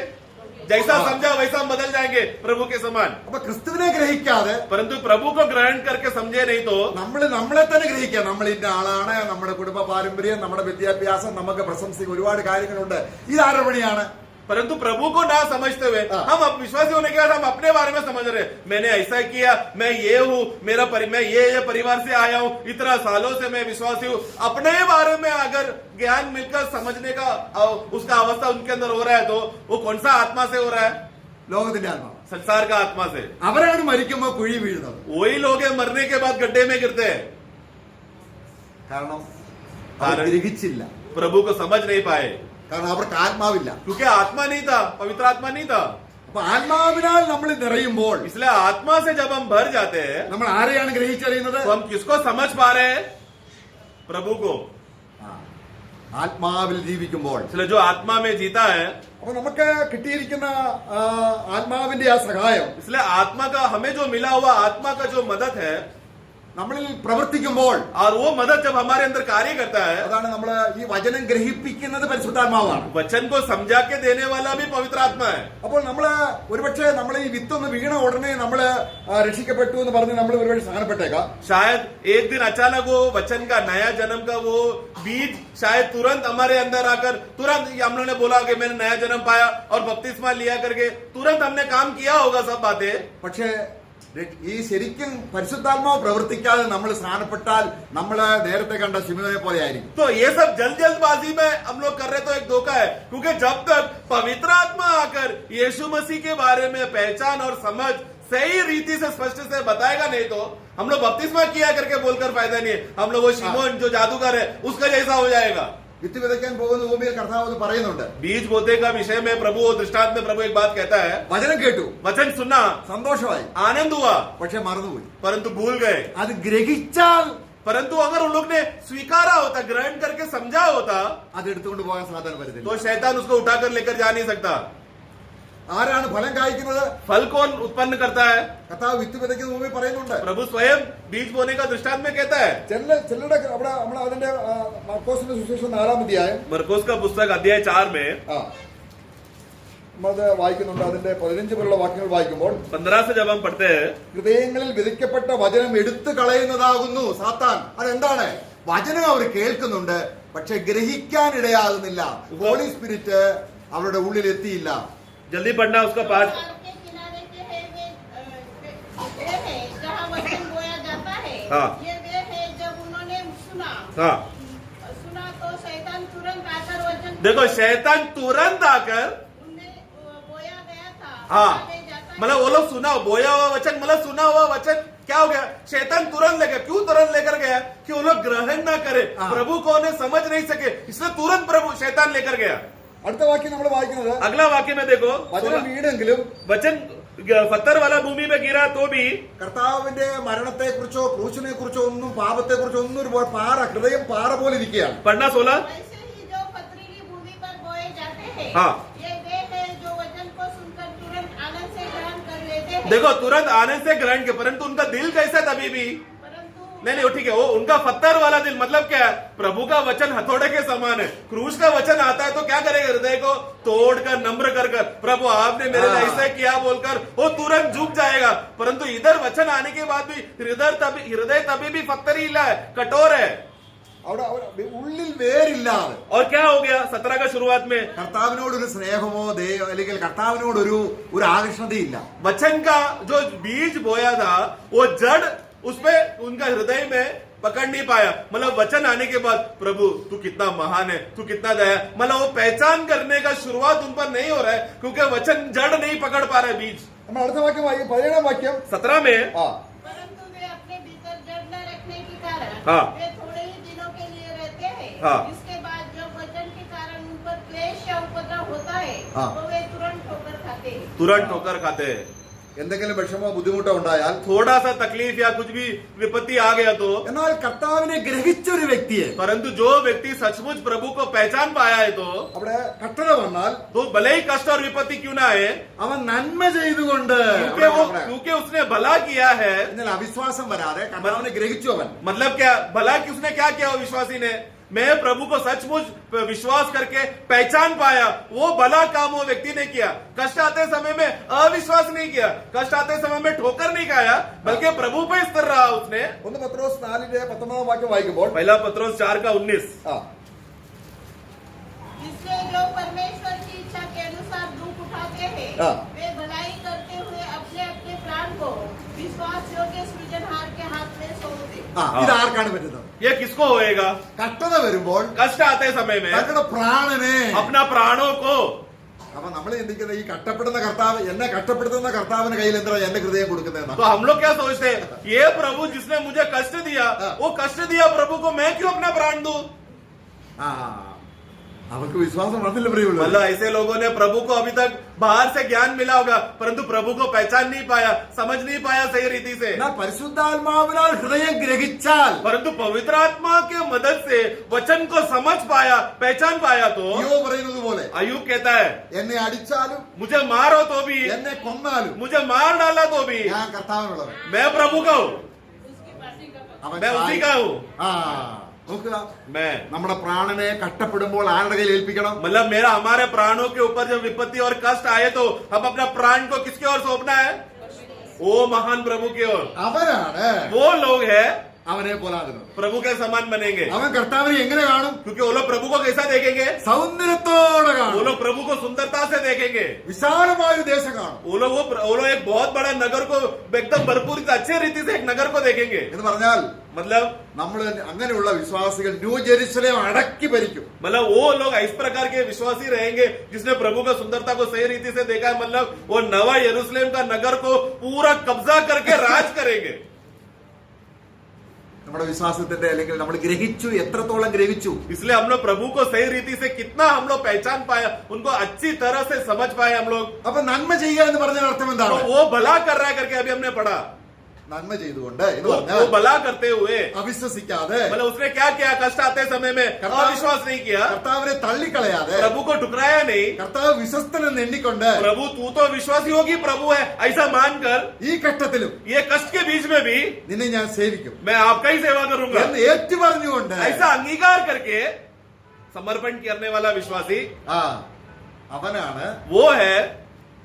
जैसा समझा वैसा हम बदल जाएंगे प्रभु के समान. അപ്പൊ ക്രിസ്തുവിനെ ഗ്രഹിക്കാതെ परंतु प्रभु को ग्रहण करके समझे नहीं तो നമ്മളെ തന്നെ ഗ്രഹിക്കുക. നമ്മൾ ഇന്ന ആളാണ്, നമ്മുടെ കുടുംബ പാരമ്പര്യം, നമ്മുടെ വിദ്യാഭ്യാസം, നമുക്ക് പ്രശംസിക്കുന്ന ഒരുപാട് കാര്യങ്ങളുണ്ട്. ഇതാരുടെ പണിയാണ്? परंतु प्रभु को ना समझते हुए हम विश्वासी होने के बाद हम अपने बारे में समझ रहे, मैंने ऐसा किया, मैं ये हूँ, मैं ये परिवार से आया हूँ, इतना सालों से मैं विश्वासी हूँ. अपने बारे में अगर ज्ञान मिलकर समझने का उसका अवस्था उनके अंदर हो रहा है तो वो कौन सा आत्मा से हो रहा है? ലോകത്തിന്റെ ആത്മാവ്. संसार का आत्मा से। അവരാണ് മരിക്കുമ്പോൾ കുഴി വീഴുന്നത്. वही लोग हैं मरने के बाद गड्ढे में गिरते हैं, കാരണം അവർ ഗ്രഹിച്ചില്ല, प्रभु को समझ नहीं पाए, കാരണം അവർക്ക് ആത്മാവില്ല. क्योंकि आत्मा नहीं था, पवित्र आत्मा नहीं था। അപ്പൊ ആത്മാവിനാൽ നമ്മൾ നിറയുമ്പോൾ इसलिए आत्मा से जब हम भर जाते हैं നമ്മൾ ആരെയാണ് ഗ്രഹിച്ചറിയുന്നത്? तो हम किसको समझ पा रहे हैं? प्रभु को। ആത്മാവിൽ ജീവിക്കുമ്പോൾ. इसलिए जो आत्मा में जीता है, അപ്പൊ നമുക്ക് കിട്ടിയിരിക്കുന്ന ആത്മാവിന്റെ ആ സഹായം इसलिए आत्मा का हमें जो मिला हुआ आत्मा का जो मदद है, നമ്മളിൽ പ്രവർത്തിക്കുമ്പോൾ और वो मदद जब हमारे अंदर कार्य करता है, അതാണ് നമ്മൾ ഈ വചനം ഗ്രഹിപ്പിക്കുന്നത് പരിശുദ്ധാത്മാവാണ്. वचन को समझा के देने वाला भी पवित्र आत्मा है। അപ്പോൾ നമ്മള് ഒരുപക്ഷെ നമ്മൾ ഈ വിത്തൊന്ന് വീണ ഉടനെ നമ്മള് രക്ഷിക്കപ്പെട്ടു എന്ന് പറഞ്ഞ് നമ്മൾ ഒരുപക്ഷെ സ്ഥാനപ്പെട്ടേക്കാം. शायद एक दिन अचानक वो वचन का नया जन्म का वो बीज शायद तुरंत हमारे अंदर आकर तुरंत हम लोगों ने बोला कि मैंने नया जन्म पाया और बपतिस्मा लिया करके तुरंत हमने काम किया होगा सब बातें। പക്ഷേ ഈ ശരിക്കും പരിശുദ്ധാത്മാവ് പ്രവർത്തിക്കാതെ നമ്മൾ സ്ഥാനപ്പെട്ടാൽ നമ്മള് നേരത്തെ കണ്ട ശിമോനെ പോലെ ആയിരിക്കും. तो ये सब जल्दबाजी में हम लोग कर रहे तो एक धोखा है, क्योंकि जब तक पवित्र आत्मा आकर यीशु मसीह के बारे में पहचान और समझ सही रीति से स्पष्ट से बताएगा नहीं तो हम लोग बपतिस्मा किया करके बोलकर फायदा नहीं है। हम लोग वो शिमोन जो जादूगर है उसका जैसा हो जाएगा। വിത്ത് വിതയ്ക്കാൻ പോകുന്ന ഭൂമിയിൽ കർത്താവ് എന്ന് പറയുന്നുണ്ട്. बीज बोते का विषय में प्रभु दृष्टांत में प्रभु एक बात कहता है, വചനം കേട്ടു, वचन सुना, സന്തോഷമായി, आनंद हुआ, പക്ഷെ മറന്നുപോയി. परंतु भूल गए। അത് ഗ്രഹിച്ചാൽ परंतु अगर उन लोग ने स्वीकारा होता, ग्रहण करके समझा होता, അത് എടുത്തുകൊണ്ട് പോകാൻ സാധാരണ വരുന്നില്ല. तो शैतान उसको उठाकर लेकर जा नहीं सकता। ആരാണ് ഫലം കായ്ക്കുന്നത്? फल कौन उत्पन्न करता है? കർത്താവ് വിത്ത് വിതയ്ക്കുന്ന ഭൂമി പറയുന്നുണ്ട്. प्रभु स्वयं बीज बोने का दृष्टांत में कहता है। ചിലരുടെ അവിടെ നമ്മൾ അതിന്റെ മർക്കോസിന്റെ സുവിശേഷം 4-ാം അധ്യായം मरकोस का पुस्तक अध्याय 4 में നമ്മളത് വായിക്കുന്നുണ്ട്. അതിന്റെ 15 വരെയുള്ള വാക്യങ്ങൾ വായിക്കുമ്പോൾ 15 से जब हम पढ़ते हैं, ഹൃദയങ്ങളിൽ വിധിക്കപ്പെട്ട വചനം എടുത്തു കളയുന്നതാകുന്നു സാത്താൻ. അതെന്താണ്? വചനം അവർ കേൾക്കുന്നുണ്ട്, പക്ഷെ ഗ്രഹിക്കാനിടയാകുന്നില്ല. ഹോളി സ്പിരിറ്റ് അവരുടെ ഉള്ളിൽ എത്തിയില്ല. जल्दी पढ़ना उसका पाठ। के किनारे के है वे है जहाँ वचन बोया जाता है। हाँ। ये वे है जब उन्होंने सुना हाँ, तो शैतान तुरंत आकर वचन देखो शैतान तुरंत आकर, उनमें बोया गया था। हाँ, ले जाता है। मतलब वो लोग सुना बोया हुआ वचन, मतलब सुना हुआ वचन क्या हो गया? शैतान तुरंत लेकर, क्यों तुरंत लेकर गया? कि वो लोग ग्रहण ना करे, हाँ। प्रभु को उन्हें समझ नहीं सके, इसलिए तुरंत प्रभु शैतान लेकर गया। അടുത്ത വാക്യം നമ്മൾ വായിക്കുന്നത് अगला वाक्य में देखो, വചനം വീണെങ്കിലും वचन पत्थर वाला भूमि में गिरा तो भी കർത്താവിന്റെ മരണത്തെ കുറിച്ചോ ക്രൂശിനെ കുറിച്ചോ ഒന്നും പാപത്തെ കുറിച്ചോ ഒന്നും ഒരു പാറ, ഹൃദയം പാറ പോലെ ഇരിക്കുകയാണ്. पढ़ना 16। वैसे ही जो पथरीली भूमि पर बोए जाते हैं। हाँ। ये वे है जो वचन को सुनकर तुरंत आनंद से ग्रहण कर लेते हैं। देखो तुरंत आनंद से ग्रहण के, परंतु उनका दिल कैसा है तभी भी परंतु नहीं, वो ठीक है, वो उनका पत्थर वाला दिल, मतलब क्या है? प्रभु का वचन हथौड़े के समान है। क्रूस का वचन आता है तो क्या करेगा? हृदय को तोड़कर नम्र कर कर प्रभु आपने मेरे लिए ऐसा किया बोलकर वो तुरंत झुक जाएगा। परंतु इधर वचन आने के बाद भी हृदय तभी भी पत्थरीला है, कठोर है। അവിടെ ഉള്ളിൽ വേരില്ലാതെ और क्या हो गया 17 का शुरुआत में? കർത്താവിനോടൊരു സ്നേഹമോ അല്ലെങ്കിൽ കർത്താവിനോടൊരു ആകർഷണതയില്ല. वचन का जो बीज बोया था वो जड़ उसमें उनका हृदय में पकड़ नहीं पाया। मतलब वचन आने के बाद प्रभु तू कितना महान है, तू कितना दया, मतलब वो पहचान करने का शुरुआत उन पर नहीं हो रहा है, क्योंकि वचन जड़ नहीं पकड़ पा रहा है बीज। നമ്മൾ അടുത്ത വാക്യം വായിക്കും, 17-ാം വാക്യം. 17 में परंतु वे अपने भीतर जड़ न रखने के कारण हाँ। वे थोड़े ही दिनों के लिए रहते हैं। हाँ। इसके बाद जब वचन के कारण उन पर क्लेश या उपद्रव होता है हाँ। तो वे तुरंत ठोकर खाते हैं। तुरंत ठोकर खाते हैं। എന്തെങ്കിലും വിഷമോ ബുദ്ധിമുട്ടോ ഉണ്ടായാൽ, थोड़ा सा तकलीफ या कुछ भी विपत्ति आ गया तो, എന്നാൽ കർത്താവിനെ ഗ്രഹിച്ച ഒരു വ്യക്തിയെ परंतु जो व्यक्ति सचमुच प्रभु को पहचान पाया है तो അവിടെ കഷ്ടത വന്നാൽ तो भले ही कष्ट और विपत्ति क्यों ना आए, അവൻ നന്മ ചെയ്തുകൊണ്ട് क्योंकि उसने भला किया है। എന്നാൽ അവിശ്വാസം വരാതെ കർത്താവിനെ ഗ്രഹിച്ചു അവൻ. मतलब क्या भला कि उसने क्या किया? वो विश्वासी ने, मैं प्रभु को सचमुच विश्वास करके पहचान पाया, वो भला काम वो व्यक्ति ने किया। कष्ट आते समय में अविश्वास नहीं किया, कष्ट आते समय में ठोकर नहीं खाया, बल्कि प्रभु पे स्थिर रहा उसने। 1 പത്രോസ് 4-19 വാക്യം വായിക്കുമ്പോൾ पहला पत्रोस 4 का 19, इसलिए जो परमेश्वर की इच्छा के अनुसार दुख उठाते हैं हाँ। वे भलाई करते हुए अपने अपने प्राण को विश्वास योग्य सृजनहार के हाथ में सौंप दे। ഇത് ആർക്കാണ് പറ്റുന്നത്? ये किसको होएगा? കഷ്ടത വരുമ്പോൾ कष्ट आते समय में തങ്ങളുടെ പ്രാണനെ अपना प्राणों को അപ്പൊ നമ്മൾ ചിന്തിക്കുന്നത് ഈ കഷ്ടപ്പെടുന്ന കർത്താവ്, എന്നെ കഷ്ടപ്പെടുത്തുന്ന കർത്താവിന്റെ കയ്യിൽ എന്താ എന്റെ ഹൃദയം കൊടുക്കുന്നതെന്നാ. तो हम लोग क्या सोचते हैं, ये प्रभु जिसने मुझे कष्ट दिया, वो कष्ट दिया प्रभु को, मैं क्यों अपना प्राण दूं? ആ അവർക്ക് വിശ്വാസം വന്നില്ല പ്രിയമുള്ള. मतलब ऐसे लोगों ने प्रभु को अभी तक बाहर से ज्ञान मिला होगा, परंतु प्रभु को पहचान नहीं पाया, समझ नहीं पाया सही रीति से. എന്നാൽ പരിശുദ്ധാത്മാവിനാൽ ഹൃദയം ഗ്രഹിച്ചാൽ, परंतु पवित्र आत्मा के मदद से वचन को समझ पाया, पहचान पाया तो അയ്യോ പറയുന്നത് പോലെ अयूब कहता है, എന്നെ അടിച്ചാലും मुझे मारो तो भी, എന്നെ കൊന്നാലും मुझे मार डाला तो भी, ഞാൻ കർത്താവിനുള്ളവൻ. मैं प्रभु का हूँ, അവൻ मैं उसी का हूँ. ആ നോക്കുക, मैं നമ്മുടെ പ്രാണനെ കഷ്ടപ്പെടുമ്പോൾ ആരുടെ കയ്യിൽ ഏൽപ്പിക്കണം? मतलब मेरा हमारे प्राणों के ऊपर जब विपत्ति और कष्ट आए तो हम अपना प्राण को किसकी ओर सौंपना है? ओ महान प्रभु की ओर. അവനാണ് वो लोग हैं അവനെ പോലാകുന്നത്. प्रभु के समान बनेंगे, അവൻ കർത്താവിനെ എങ്ങനെ കാണും? क्योंकि वो लोग प्रभु को कैसा देखेंगे? സൗന്ദര്യത്തോടെ वो കാണും. लोग प्रभु को सुंदरता से देखेंगे. വിശാലമായ ഒരു ദേശം കാണും. वो लोग एक बहुत बड़ा नगर को एकदम भरपूर अच्छे रीति से एक नगर को देखेंगे. എന്ന് പറഞ്ഞാൽ मतलब നമ്മൾ അങ്ങനെയുള്ള വിശ്വാസികൾ ന്യൂ ജെറുസലേം അടക്കി ഭരിക്കും. मतलब वो लोग इस प्रकार के विश्वासी रहेंगे जिसने प्रभु का सुंदरता को सही रीति से देखा है. मतलब वो नवा यरूशलेम का नगर को पूरा कब्जा करके राज करेंगे. നമ്മുടെ വിശ്വാസത്തിന്റെ അല്ലെങ്കിൽ നമ്മൾ ഗ്രഹിച്ചു, എത്രത്തോളം ഗ്രഹിച്ചു? इसलिए हम लोग प्रभु को सही रीति से कितना हम लोग पहचान पाया, उनको अच्छी तरह से समझ पाए हम लोग. അപ്പൊ നന്മ ചെയ്യുക എന്ന് പറഞ്ഞ അർത്ഥം तो എന്താണ്? वो भला कर रहा है करके अभी हमने पढ़ा. നന്മ ചെയ്തുകൊണ്ട് എന്ന് वो പറഞ്ഞാൽ भला करते हुए, അവിശ്വസിക്കാതെ, मतलब उसने क्या किया? कष्ट आते समय में अविश्वास नहीं किया, കർത്താവിനെ തള്ളിക്കളയാതെ, प्रभु को ठुकराया नहीं. കർത്താവ് വിശ്വസ്തനെന്ന് എണ്ണിക്കൊണ്ട് प्रभु तू तो विश्वासी होगी प्रभु है ऐसा मानकर ഈ ഘട്ടത്തിലും ये कष्ट के बीच में भी നിന്നെ ഞാൻ സേവിക്കും मैं आपका ही सेवा करूंगा എന്ന് ഏറ്റുപറഞ്ഞുകൊണ്ട് ऐसा अंगीकार करके समर्पण करने वाला विश्वासी ആ അവനാണ് वो है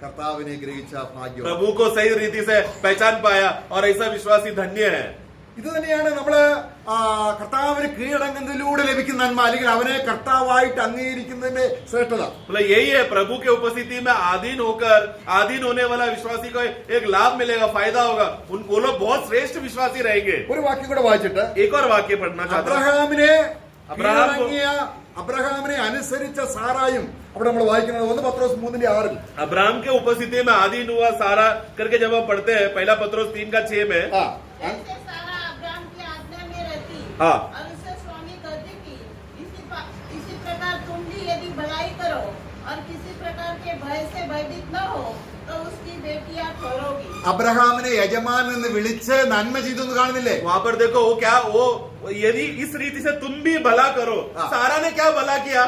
കർത്താവിനെ ഗ്രഹിച്ച ഭാഗ്യം. प्रभु को सही रीति से पहचान पाया और ऐसा विश्वासी धन्य है. ഇത് തന്നെയാണ് നമ്മള് കർത്താവിന് കീഴടങ്ങുന്നതിലൂടെ ലഭിക്കുന്ന നന്മ, അല്ലെങ്കിൽ അവനെ കർത്താവായിട്ട് അംഗീകരിക്കുന്നതിന്റെ ശ്രേഷ്ഠത. मतलब यही है, प्रभु के उपस्थिति में आधीन होकर आधीन होने वाला विश्वासी को एक लाभ मिलेगा, फायदा होगा. उनको लोग बहुत श्रेष्ठ विश्वासी रहेंगे. ഒരു വാക്യം കൂടെ വായിച്ചിട്ട് एक और वाक्य पढ़ना चाहता हूं. അബ്രഹാമിനെ അനുസരിച്ച സാറായും അവിടെ നമ്മൾ വായിക്കുന്നത് 1 പത്രോസ് 3:6 अब्राहम के उपस्थिति में आधीन हुआ सारा करके जब हम पढ़ते हैं, पहला पत्रोस 3:6 में, जैसे सारा अब्राहम की आज्ञा में रहती हाँ. और उसे स्वामी करती थी, इसी प्रकार तुम भी यदि भलाई करो और किसी प्रकार के भय से भयभीत न हो तो उसकी बेटियां ठहरोगी. അബ്രഹാമിനെ യജമാൻ എന്ന് വിളിച്ച് നന്മ ചെയ്തു എന്ന് കാണുന്നില്ലേ? वहां पर देखो वो क्या, वो यदि इस रीति से तुम भी भला करो. हाँ. सारा ने क्या भला किया?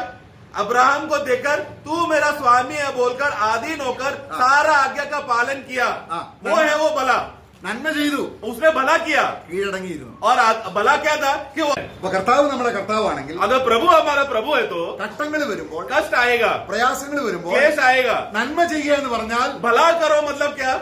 अब्राहम को देखकर तू मेरा स्वामी है बोलकर आधीन होकर हाँ. सारा आज्ञा का पालन किया. हाँ. वो है वो भला, നന്മ ചെയ്തു, उसने भला किया. കീഴടങ്ങിയിരുന്നു. और भला क्या था कि वो, അപ്പൊ കർത്താവ് നമ്മുടെ കർത്താവാണെങ്കിൽ अगर प्रभु हमारा प्रभु है तो ഘട്ടങ്ങൾ വരുമ്പോൾ, कष्ट आएगा, പ്രയാസങ്ങൾ വരുമ്പോൾ क्लेश आएगा. നന്മ ചെയ്യുക എന്ന് പറഞ്ഞാൽ भला करो मतलब क्या?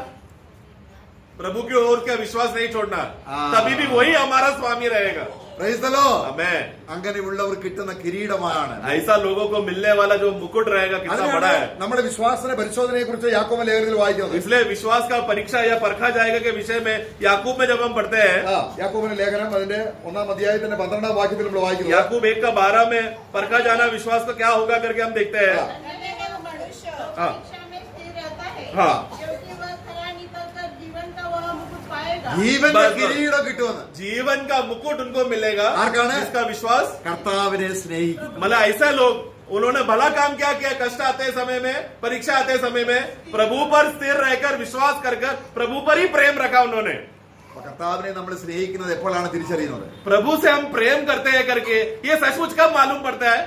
प्रभु की ओर का विश्वास नहीं छोड़ना, हाँ. तभी भी वही हमारा स्वामी रहेगा. Praise the Lord. हमें അങ്ങനെയുള്ളവർ കിട്ടുന്ന കിരീടമാണ്. ऐसा लोगों को मिलने वाला जो मुकुट रहेगा कितना बड़ा അതിനാണ് है. നമ്മുടെ വിശ്വാസന പരിശോധനയെ കുറിച്ച് യാക്കോബ് ലേഖനത്തിൽ വായിക്കുന്നത്. इसलिए विश्वास का परीक्षा या परखा जाएगा के विषय में याकूब में जब हम पढ़ते हैं, യാക്കോബിന്റെ ലേഖനം അതിന്റെ 1-ാം അധ്യായത്തിന്റെ 12-ാം വാക്യത്തിൽ നമ്മൾ വായിക്കുന്നത്. याकूब 1:12 में परखा जाना विश्वास का क्या होगा करके हम देखते हैं. धन्य है वो मनुष्य हाँ. परीक्षा में स्थिर रहता है, हाँ. क्योंकि वह खरा निकलकर जीवन का वह मुकुट पाएगा. ജീവന്റെ बस, बस. കിരീടം കിട്ടുമെന്ന് जीवन का मुकुट उनको मिलेगा आरकाने? जिसका विश्वास, കർത്താവിനെ സ്നേഹിക്കുന്നു. मतलब ऐसा लोग, उन्होंने भला काम क्या किया? कष्ट आते समय में, परीक्षा आते समय में प्रभु पर स्थिर रहकर विश्वास कर प्रभु पर ही प्रेम रखा उन्होंने. അപ്പൊ കർത്താവിനെ നമ്മൾ സ്നേഹിക്കുന്നത് എപ്പോഴാണ് തിരിച്ചറിയുന്നത്? प्रभु से हम प्रेम करते हैं करके ये सचमुच कब मालूम पड़ता है?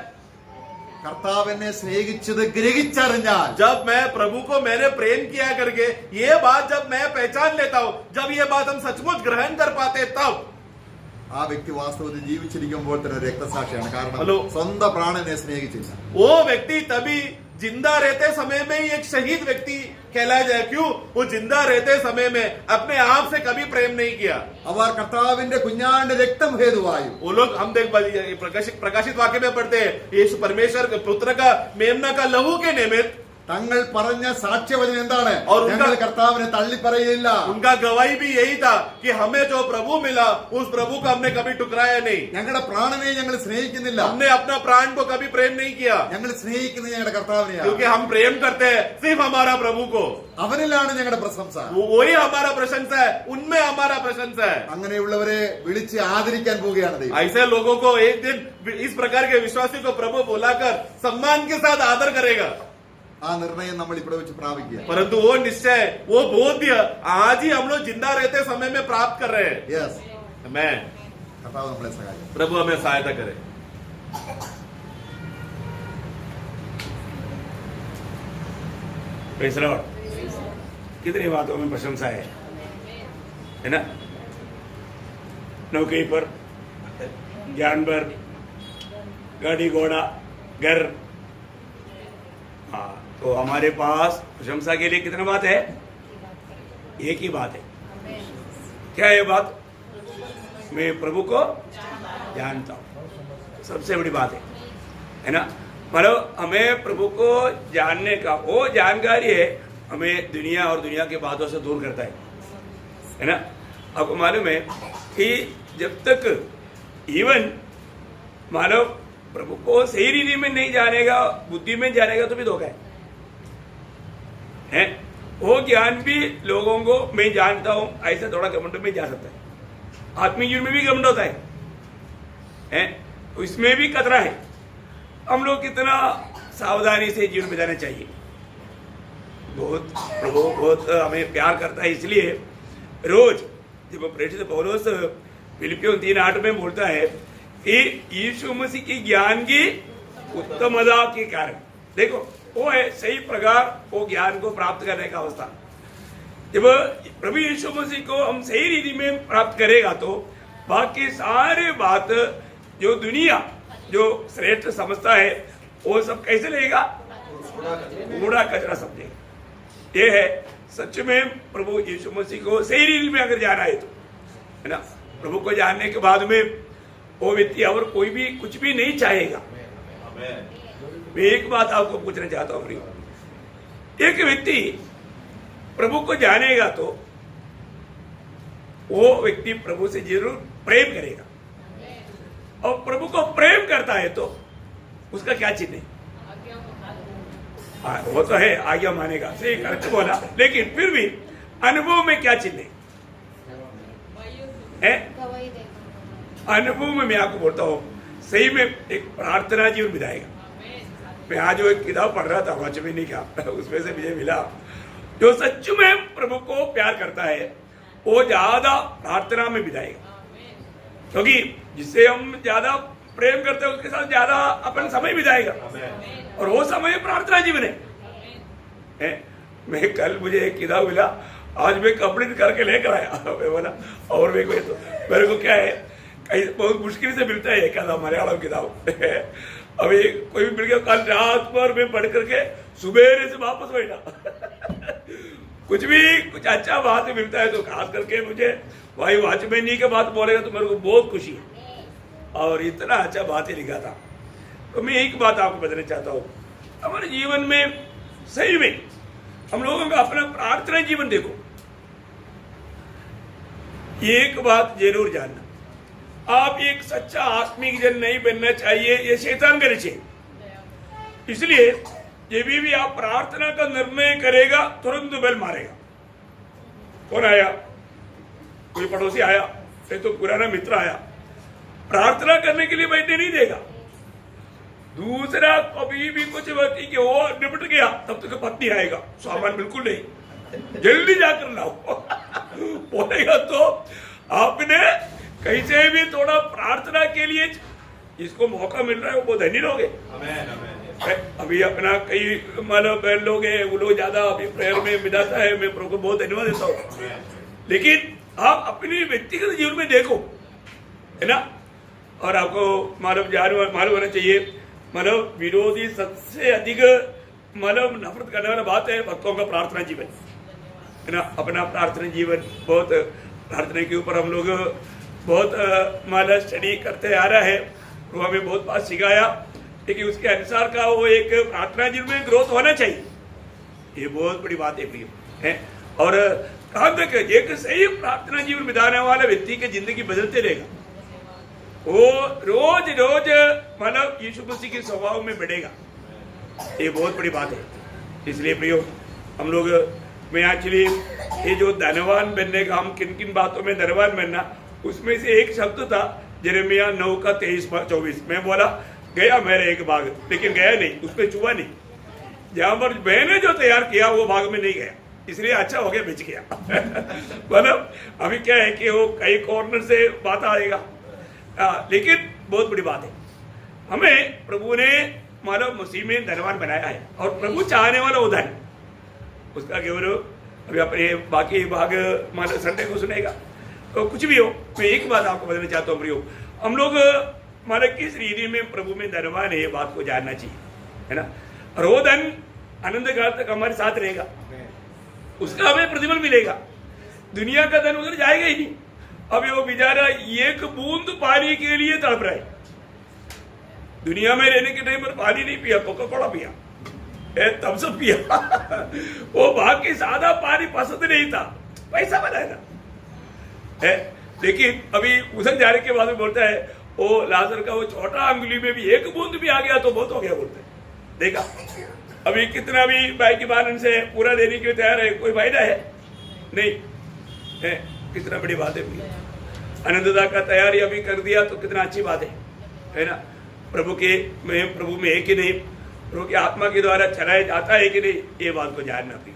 കർത്താവിനെ സ്നേഹിച്ചത് ഗ്രഹിച്ചറിഞ്ഞാൽ, जब मैं प्रभु को मैंने प्रेम किया करके ये बात जब मैं पहचान लेता हूँ, जब ये बात हम सचमुच ग्रहण कर पाते तब ആ വ്യക്തി വാസ്തവത്തിൽ ജീവിച്ചിരിക്കുമ്പോൾ തന്നെ ഒരു രക്തസാക്ഷിയാണ്. കാരണം ഹലോ. സ്വന്തം പ്രാണനെ സ്നേഹിച്ചില്ല. वो व्यक्ति तभी जिंदा रहते समय में ही एक शहीद व्यक्ति कहलाया जाए. क्यों? वो जिंदा रहते समय में अपने आप से कभी प्रेम नहीं किया. അവർ കർത്താവിന്റെ കുഞ്ഞാന്റെ രക്തം ഹേതുവായും, वो लोग हम देख प्रकाशित वाक्य में पढ़ते हैं, यीशु परमेश्वर के पुत्र का मेमना का लहू के निमित्त തങ്ങൾ പറഞ്ഞ സാക്ഷ്യവചനം എന്താണ്? और उनका- ഞങ്ങൾ കർത്താവിനെ തള്ളി പറയില്ല. उनका गवाही भी यही था कि हमें जो प्रभु मिला उस प्रभु को हमने कभी ठुकराया नहीं, ഞങ്ങളുടെ പ്രാണനെ ഞങ്ങൾ സ്നേഹിക്കുന്നില്ല. हमने अपना प्राण को कभी प्रेम नहीं किया, ഞങ്ങൾ സ്നേഹിക്കുന്നത് ഞങ്ങളുടെ കർത്താവിനെയാണ്. क्योंकि हम प्रेम करते हैं सिर्फ हमारा प्रभु को, അവനിലാണ് ഞങ്ങളുടെ പ്രശംസ. वही हमारा प्रशंसा है, उनमें हमारा प्रशंसा है। അങ്ങനെയുള്ളവരെ വിളിച്ച് ആദരിക്കാൻ പോവുകയാണ് ദൈവം. ऐसे लोगों को एक दिन इस प्रकार के विश्वासी को प्रभु बुलाकर सम्मान के साथ आदर करेगा। ആ നിർണയം നമ്മൾ ഇവിടെ വെച്ച് പ്രാപിക്കുക. परंतु वो निश्चय, वो बोध्य आज ही हम लोग जिंदा रहते समय में प्राप्त कर रहे हैं। യെസ്, मैं കർത്താവ് നമ്മളെ സഹായിക്കും. प्रभु हमें सहायता करे। Praise the Lord. कितनी बातों में प्रशंसा है ना? नौकरी पर, ज्ञान पर, गाड़ी घोड़ा, घर। हाँ, तो हमारे पास प्रशंसा के लिए कितना बात है? एक ही बात है। क्या है बात? मैं प्रभु को जानता हूं। सबसे बड़ी बात है ना? मतलब हमें प्रभु को जानने का वो जानकारी है, हमें दुनिया और दुनिया की बातों से दूर करता है ना? आपको मालूम है कि जब तक इवन मानव प्रभु को सही रीति में नहीं जानेगा, बुद्धि में जानेगा, तो भी धोखा है? वो ज्ञान भी लोगों को मैं जानता हूं ऐसा थोड़ा घमंड में जा सकता है। आत्मिक जीवन में भी घमंड होता है? इसमें भी खतरा है। हम लोग कितना सावधानी से जीवन बिताना चाहिए। बहुत प्रभु बहुत हमें प्यार करता है, इसलिए रोज जब प्रेषित पौलुस फिलिपियों 3:8 में बोलता है कि यीशु मसीह की ज्ञान की उत्तमता के कारण, देखो वो है सही प्रकार वो ज्ञान को प्राप्त करने का अवस्था। जब प्रभु यीशु मसीह को हम सही रीति में प्राप्त करेगा तो बाकी सारे बात जो दुनिया जो श्रेष्ठ समझता है वो सब कैसे लेगा? कूड़ा कचरा समझेगा। ये है सच में प्रभु यीशु मसीह को सही रीति में अगर जाना है तो, है ना? प्रभु को जानने के बाद में वो व्यक्ति और कोई भी कुछ भी नहीं चाहेगा। मैं एक बात आपको पूछना चाहता हूं, एक व्यक्ति प्रभु को जानेगा तो वो व्यक्ति प्रभु से जरूर प्रेम करेगा, और प्रभु को प्रेम करता है तो उसका क्या चिन्ह है? वो तो है आज्ञा मानेगा, सही करेक्ट बोला, लेकिन फिर भी अनुभव में क्या चिन्ह है? अनुभव में मैं आपको बोलता हूँ सही में एक प्रार्थना जीवन बिताएगा। मैं आज वो एक किताब पढ़ रहा था वाचमिनी का, उसमें से मुझे मिला जो सच में प्रभु को प्यार करता है वो ज्यादा प्रार्थना में बिताएगा, क्योंकि जिससे हम ज्यादा प्रेम करते हैं उसके साथ ज्यादा अपन समय बिताएगा, और वो समय प्रार्थना जीवन है। मैं कल मुझे एक किताब मिला, आज मैं कंप्लीट करके लेकर आया। मैं बोला और मेरे को क्या है, कहीं बहुत मुश्किल से मिलता है क्या था मलयालम किताब अभी कोई भी मिल गया, कल रात पर मैं पढ़ करके सुबह से वापस बैठा कुछ अच्छा बात मिलता है तो खास करके मुझे भाई वाचमैनी की बात बोलेगा तो मेरे को बहुत खुशी है, और इतना अच्छा बात ही लिखा था। तो मैं एक बात आपको बताना चाहता हूँ, हमारे जीवन में सही में हम लोगों का अपना प्रार्थना जीवन देखो, एक बात जरूर जानना, आप एक सच्चा आत्मिक जन नहीं बनना चाहिए, ये शैतान का निश्चय। इसलिए जब भी आप प्रार्थना का निर्णय करेगा तुरंत बेल मारेगा। कौन आया? कोई पड़ोसी आया, फिर तो पुराना मित्र आया, प्रार्थना करने के लिए बैठने नहीं देगा। दूसरा कभी भी कुछ व्यक्ति के वो निपट गया तब तक पत्नी आएगा, सामान बिल्कुल नहीं, जल्दी जाकर लाओ बोलेगा। तो आपने कैसे भी थोड़ा प्रार्थना के लिए जिसको मौका मिल रहा है वो बहुत धनी लोग हैं। अभी अपना कई मतलब बहन लोग हैं, वो लोग ज्यादा अभी प्रेयर में बिताता है, मैं प्रभु को बहुत धन्यवाद देता हूँ। लेकिन आप अपनी व्यक्तिगत जीवन में देखो, है ना? और आपको मालूम होना चाहिए, मतलब विरोधी सबसे अधिक मतलब नफरत करने वाला बात है भक्तों का प्रार्थना जीवन, है ना? अपना प्रार्थना जीवन, बहुत प्रार्थना के ऊपर हम लोग बहुत मतलब स्टडी करते आ रहा है, वो हमें बहुत बात सिखाया, लेकिन उसके अनुसार का वो एक प्रार्थना जीवन में ग्रोथ होना चाहिए। ये बहुत बड़ी बात है प्रियो है। और कहां तक एक सही प्रार्थना जीवन बिताने वाला व्यक्ति की जिंदगी बदलते रहेगा, वो रोज रोज मतलब यीशु मसीह के स्वभाव में बढ़ेगा, ये बहुत बड़ी बात है। इसलिए प्रियो हम लोग मैं एक्चुअली ये जो धनवान बनने का, हम किन किन बातों में धनवान बनना, उसमें से एक शब्द था यिर्मयाह 9:23-24। मैं बोला गया मेरे एक बाग, लेकिन गया नहीं, उसमें चुहा नहीं, जहां पर मैंने जो तैयार किया वो बाग में नहीं गया, इसलिए अच्छा हो गया, बच गया। मतलब अभी क्या है कि वो कई कॉर्नर से बात आएगा, लेकिन बहुत बड़ी बात है, हमें प्रभु ने मानव मसीह में धनवान बनाया है, और प्रभु चाहने वाला वो धन, उसका केवल अभी अपने बाकी भाग मानव संडे को सुनेगा। तो कुछ भी हो, मैं एक बात आपको बताना चाहता हूँ प्रियो, हम लोग मानव किस रीति में प्रभु में धनवान है, ये बात को जानना चाहिए, है ना। और वो धन आनंद काल तक हमारे साथ रहेगा, उसका हमें प्रतिफल मिलेगा, दुनिया का धन उधर जाएगा ही नहीं। अब वो बेचारा एक बूंद पानी के लिए तड़प रहा है, दुनिया में रहने के टाइम पर पानी नहीं पिया, कोका कोला पिया, तब सब पिया। वो बाकी सादा पानी पसंद नहीं था, पैसा बनाएगा है। लेकिन अभी उधर जाने के बाद में बोलता है वो लाजर का वो छोटा अंगुली में भी एक बूंद भी आ गया तो बहुत हो गया, बोलते हैं। देखा अभी कितना भी भाई की बालन से पूरा देने के लिए तैयार है, कोई फायदा है नहीं है। कितना बड़ी बात है, आनंददा का तैयारी अभी कर दिया तो कितना अच्छी बात है ना। प्रभु में है कि नहीं, प्रभु की आत्मा के द्वारा चलाया जाता है कि नहीं, ये बात को जानना भी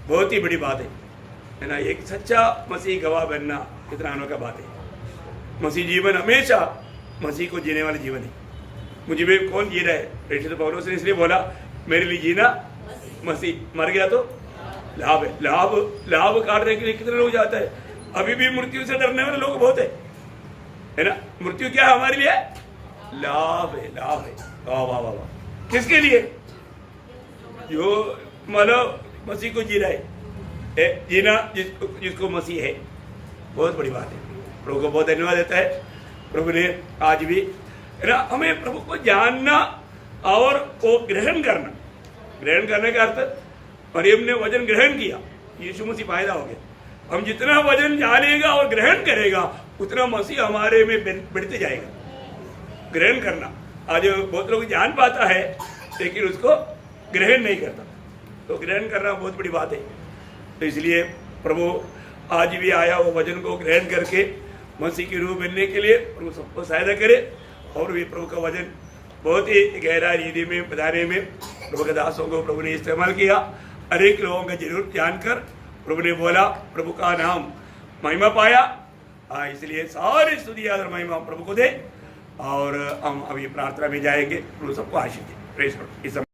बहुत ही बड़ी बात है ना। एक सच्चा मसीह गवाह बनना कितना अनोखा बात है। मसीह जीवन हमेशा मसीह को जीने वाला जीवन है। मुझे भी कौन जी रहा है, प्रेषित पौलुस ने इसलिए बोला मेरे लिए जीना मसीह, मर गया तो लाभ है। लाभ काटने के लिए कितने लोग जाता है, अभी भी मृत्यु से डरने वाले लोग बहुत है ना। मृत्यु क्या है हमारे लिए, लाभ है, लाभ है। वाह वाह वाह वाह। किसके लिए, जो मतलब मसीह को जी रहा है, जीना जिसको मसीह है, बहुत बड़ी बात है। प्रभु को बहुत धन्यवाद देता है, प्रभु ने आज भी है ना हमें प्रभु को जानना और वो ग्रहण करना। ग्रहण करने का अर्थ, मरियम ने वचन ग्रहण किया, यीशु मसीह फायदा हो गया। हम जितना वचन जानेगा और ग्रहण करेगा उतना मसीह हमारे में बढ़ते जाएगा। ग्रहण करना, आज बहुत लोग जान पाता है लेकिन उसको ग्रहण नहीं करता, तो ग्रहण करना बहुत बड़ी बात है। तो इसलिए प्रभु आज भी आया वो वचन को ग्रहण करके मसीह की रूह बनने के लिए प्रभु सबको सहायता करे। और भी प्रभु का वचन बहुत ही गहरा रीति में बताने में प्रभु के दासों को प्रभु ने इस्तेमाल किया। अनेक लोगों का जरूर जानकर प्रभु ने बोला, प्रभु का नाम महिमा पाया। इसलिए सारी स्तुति आदर महिमा प्रभु को दे। और हम अभी प्रार्थना में जाएंगे, प्रभु सबको आशीष दे। Praise God.